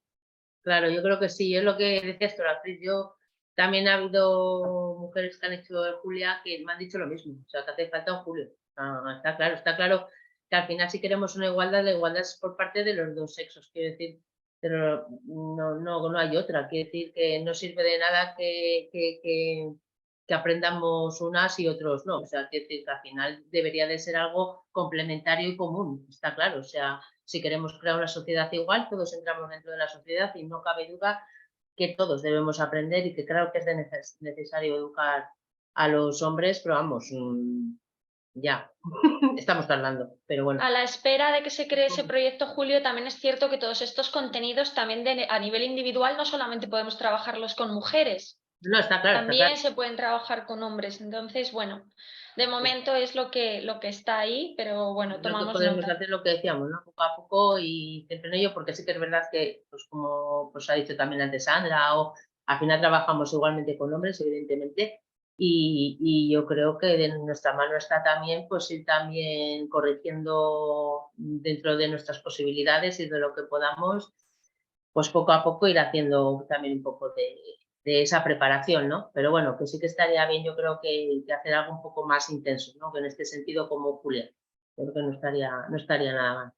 Claro, yo creo que sí, es lo que decías tú, Actriz. Yo también ha habido mujeres que han hecho de Julia que me han dicho lo mismo, o sea, que hace falta un Julio. Está claro que al final si queremos una igualdad, la igualdad es por parte de los dos sexos, quiero decir, pero no hay otra, quiero decir que no sirve de nada que aprendamos unas y otros no, o sea, quiero decir que al final debería de ser algo complementario y común, está claro, o sea, si queremos crear una sociedad igual, todos entramos dentro de la sociedad y no cabe duda que todos debemos aprender y que claro que es necesario educar a los hombres, pero vamos, ya, estamos tardando, pero bueno. A la espera de que se cree ese proyecto Julio, también es cierto que todos estos contenidos también a nivel individual no solamente podemos trabajarlos con mujeres, No, está claro, está claro. también se pueden trabajar con hombres. Entonces, bueno, de momento es lo que está ahí, pero bueno, Lo que tomamos podemos nota. hacer lo que decíamos, ¿no? Poco a poco y siempre en ello, porque sí que es verdad que, pues como pues ha dicho también antes Sandra, o al final trabajamos igualmente con hombres, evidentemente, y yo creo que de nuestra mano está también, pues ir también corrigiendo dentro de nuestras posibilidades y de lo que podamos, pues poco a poco ir haciendo también un poco de esa preparación, ¿no? Pero bueno, que sí que estaría bien, yo creo que hacer algo un poco más intenso, ¿no? Que en este sentido como Julia. Creo que no estaría nada mal.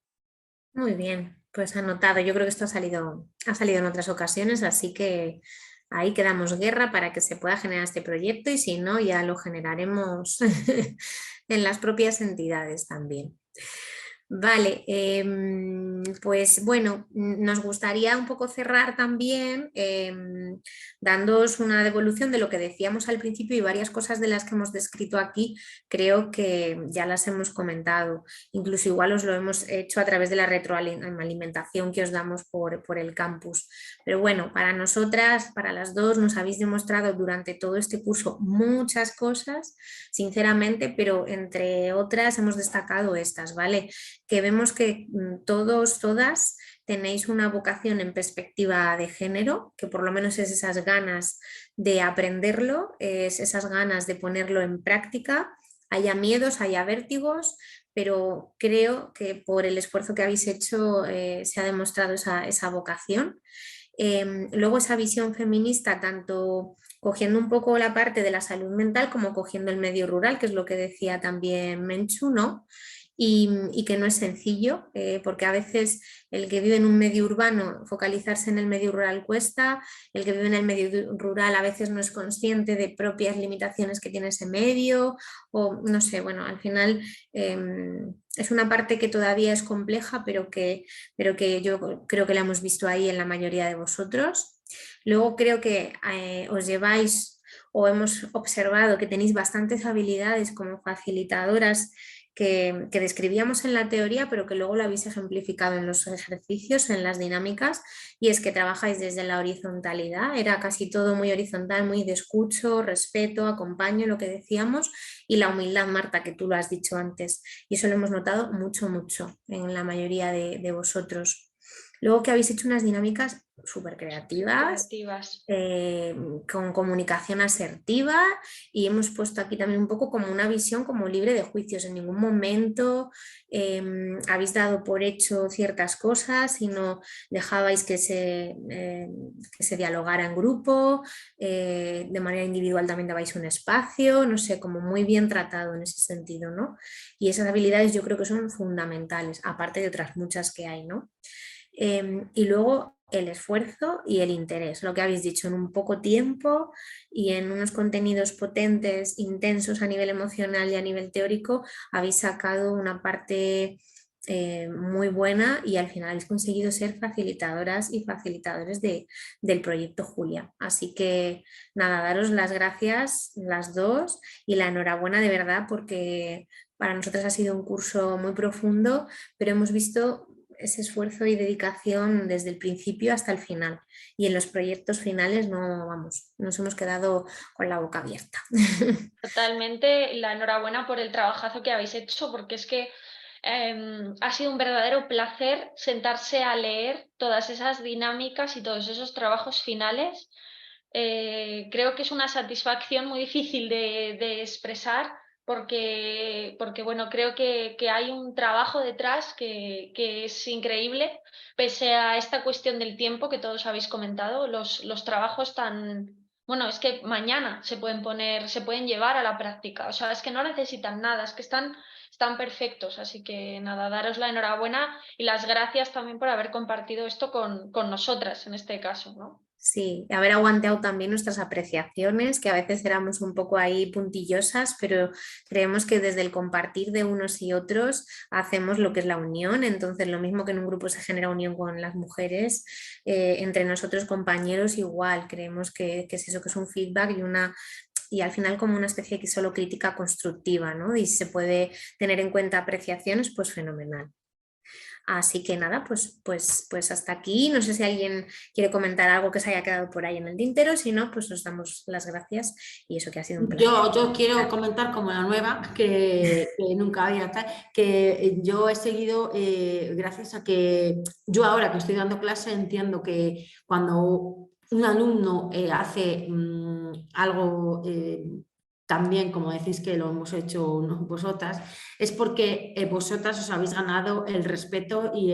Muy bien, pues anotado. Yo creo que esto ha salido en otras ocasiones, así que ahí quedamos guerra para que se pueda generar este proyecto y si no, ya lo generaremos en las propias entidades también. Vale, pues bueno, nos gustaría un poco cerrar también dándoos una devolución de lo que decíamos al principio y varias cosas de las que hemos descrito aquí, creo que ya las hemos comentado, incluso igual os lo hemos hecho a través de la retroalimentación que os damos por el campus. Pero bueno, para nosotras, para las dos, nos habéis demostrado durante todo este curso muchas cosas, sinceramente, pero entre otras hemos destacado estas, ¿vale? Que vemos que todos, todas tenéis una vocación en perspectiva de género, que por lo menos es esas ganas de aprenderlo, es esas ganas de ponerlo en práctica, haya miedos, haya vértigos, pero creo que por el esfuerzo que habéis hecho se ha demostrado esa vocación. Luego esa visión feminista, tanto cogiendo un poco la parte de la salud mental como cogiendo el medio rural, que es lo que decía también Menchu, ¿no? Y que no es sencillo, porque a veces el que vive en un medio urbano, focalizarse en el medio rural cuesta, el que vive en el medio rural a veces no es consciente de propias limitaciones que tiene ese medio, o no sé, bueno, al final es una parte que todavía es compleja, pero que yo creo que la hemos visto ahí en la mayoría de vosotros. Luego creo que os lleváis o hemos observado que tenéis bastantes habilidades como facilitadoras que describíamos en la teoría, pero que luego lo habéis ejemplificado en los ejercicios, en las dinámicas, y es que trabajáis desde la horizontalidad, era casi todo muy horizontal, muy de escucho, respeto, acompaño, lo que decíamos, y la humildad, Marta, que tú lo has dicho antes, y eso lo hemos notado mucho, mucho en la mayoría de vosotros. Luego que habéis hecho unas dinámicas súper creativas, con comunicación asertiva, y hemos puesto aquí también un poco como una visión como libre de juicios. En ningún momento habéis dado por hecho ciertas cosas, sino dejabais que se dialogara en grupo, de manera individual también dabais un espacio, no sé, como muy bien tratado en ese sentido, ¿no? Y esas habilidades yo creo que son fundamentales, aparte de otras muchas que hay, ¿no? Y luego el esfuerzo y el interés, lo que habéis dicho, en un poco tiempo y en unos contenidos potentes, intensos a nivel emocional y a nivel teórico, habéis sacado una parte muy buena y al final habéis conseguido ser facilitadoras y facilitadores del proyecto Julia. Así que nada, daros las gracias las dos y la enhorabuena de verdad, porque para nosotros ha sido un curso muy profundo, pero hemos visto ese esfuerzo y dedicación desde el principio hasta el final, y en los proyectos finales no, vamos, nos hemos quedado con la boca abierta. Totalmente, la enhorabuena por el trabajazo que habéis hecho, porque es que ha sido un verdadero placer sentarse a leer todas esas dinámicas y todos esos trabajos finales. Creo que es una satisfacción muy difícil de expresar, porque bueno, creo que hay un trabajo detrás que es increíble, pese a esta cuestión del tiempo que todos habéis comentado, los trabajos tan... Bueno, es que mañana se pueden llevar a la práctica, o sea, es que no necesitan nada, es que están perfectos, así que nada, daros la enhorabuena y las gracias también por haber compartido esto con nosotras en este caso, ¿no? Sí, haber aguantado también nuestras apreciaciones, que a veces éramos un poco ahí puntillosas, pero creemos que desde el compartir de unos y otros hacemos lo que es la unión. Entonces, lo mismo que en un grupo se genera unión con las mujeres, entre nosotros compañeros igual, creemos que es eso, que es un feedback y al final como una especie de solo crítica constructiva, ¿no? Y si se puede tener en cuenta apreciaciones, pues fenomenal. Así que nada, pues hasta aquí. No sé si alguien quiere comentar algo que se haya quedado por ahí en el tintero, si no, pues nos damos las gracias y eso, que ha sido un placer. Yo quiero comentar como la nueva, que nunca había tal, que yo he seguido gracias a que yo ahora que estoy dando clase entiendo que cuando un alumno hace algo también, como decís que lo hemos hecho vosotras, es porque vosotras os habéis ganado el respeto y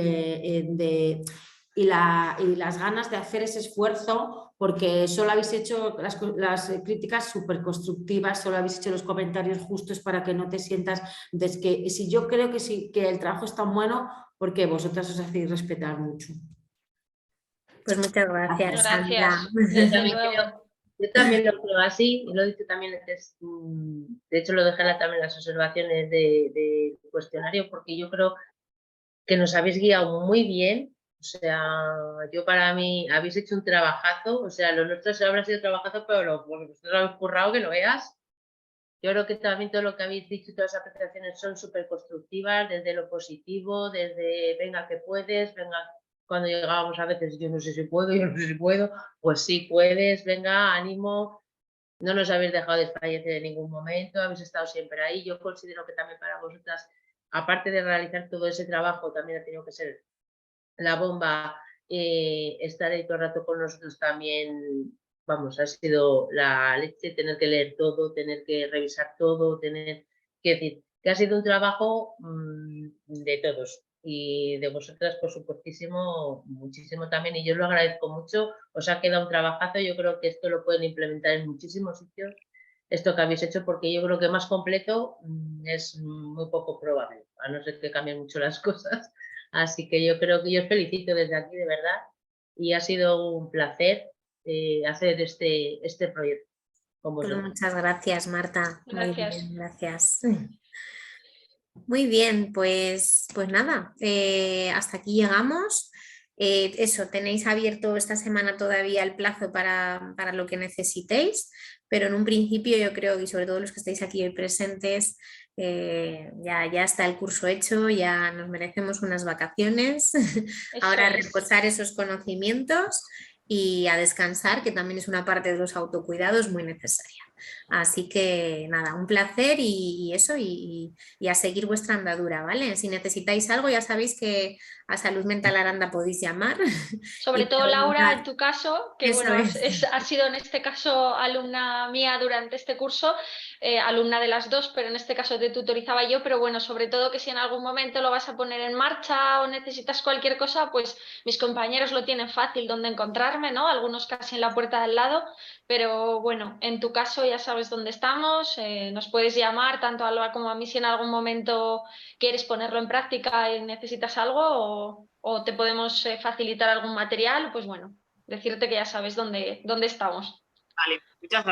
las ganas de hacer ese esfuerzo, porque solo habéis hecho las críticas súper constructivas, solo habéis hecho los comentarios justos para que no te sientas... que si yo creo que sí, que el trabajo es tan bueno porque vosotras os hacéis respetar mucho. Pues muchas gracias, Sandra. Gracias. Yo también lo creo así, y lo he dicho también antes, de hecho lo dejé también en las observaciones del cuestionario, porque yo creo que nos habéis guiado muy bien. O sea, yo para mí habéis hecho un trabajazo, o sea, lo nuestro habrá sido trabajazo, pero vosotros habéis currado que no veas. Yo creo que también todo lo que habéis dicho y todas las apreciaciones son súper constructivas, desde lo positivo, desde venga que puedes, venga, cuando llegábamos a veces yo no sé si puedo, yo no sé si puedo, pues sí puedes, venga, ánimo, no nos habéis dejado desfallecer en ningún momento, habéis estado siempre ahí. Yo considero que también para vosotras, aparte de realizar todo ese trabajo, también ha tenido que ser la bomba, estar ahí todo el rato con nosotros también, vamos, ha sido la leche, tener que leer todo, tener que revisar todo, tener que decir, que ha sido un trabajo de todos y de vosotras, por supuestísimo, muchísimo también, y yo lo agradezco mucho, os ha quedado un trabajazo, yo creo que esto lo pueden implementar en muchísimos sitios, esto que habéis hecho, porque yo creo que más completo es muy poco probable, a no ser que cambien mucho las cosas. Así que yo creo que yo os felicito desde aquí, de verdad, y ha sido un placer hacer este proyecto con Pues vosotros. muchas gracias, Marta. Muy Gracias. bien, gracias. Muy bien, pues nada, hasta aquí llegamos. Eso, tenéis abierto esta semana todavía el plazo para lo que necesitéis, pero en un principio yo creo, y sobre todo los que estáis aquí hoy presentes, ya está el curso hecho, ya nos merecemos unas vacaciones. Ahora a Eso es. reposar esos conocimientos y a descansar, que también es una parte de los autocuidados muy necesaria. Así que nada, un placer y eso, y a seguir vuestra andadura, ¿vale? Si necesitáis algo, ya sabéis que a Salud Mental Aranda podéis llamar. Sobre y todo Laura, preguntar. en tu caso, que Eso bueno, es. has sido en este caso alumna mía durante este curso, alumna de las dos, pero en este caso te tutorizaba yo, pero bueno, sobre todo que si en algún momento lo vas a poner en marcha o necesitas cualquier cosa, pues mis compañeros lo tienen fácil donde encontrarme, ¿no? Algunos casi en la puerta de al lado, pero bueno, en tu caso ya sabes dónde estamos, nos puedes llamar tanto a Alba como a mí si en algún momento quieres ponerlo en práctica y necesitas algo o te podemos facilitar algún material, pues bueno, decirte que ya sabes dónde estamos. Vale, muchas gracias.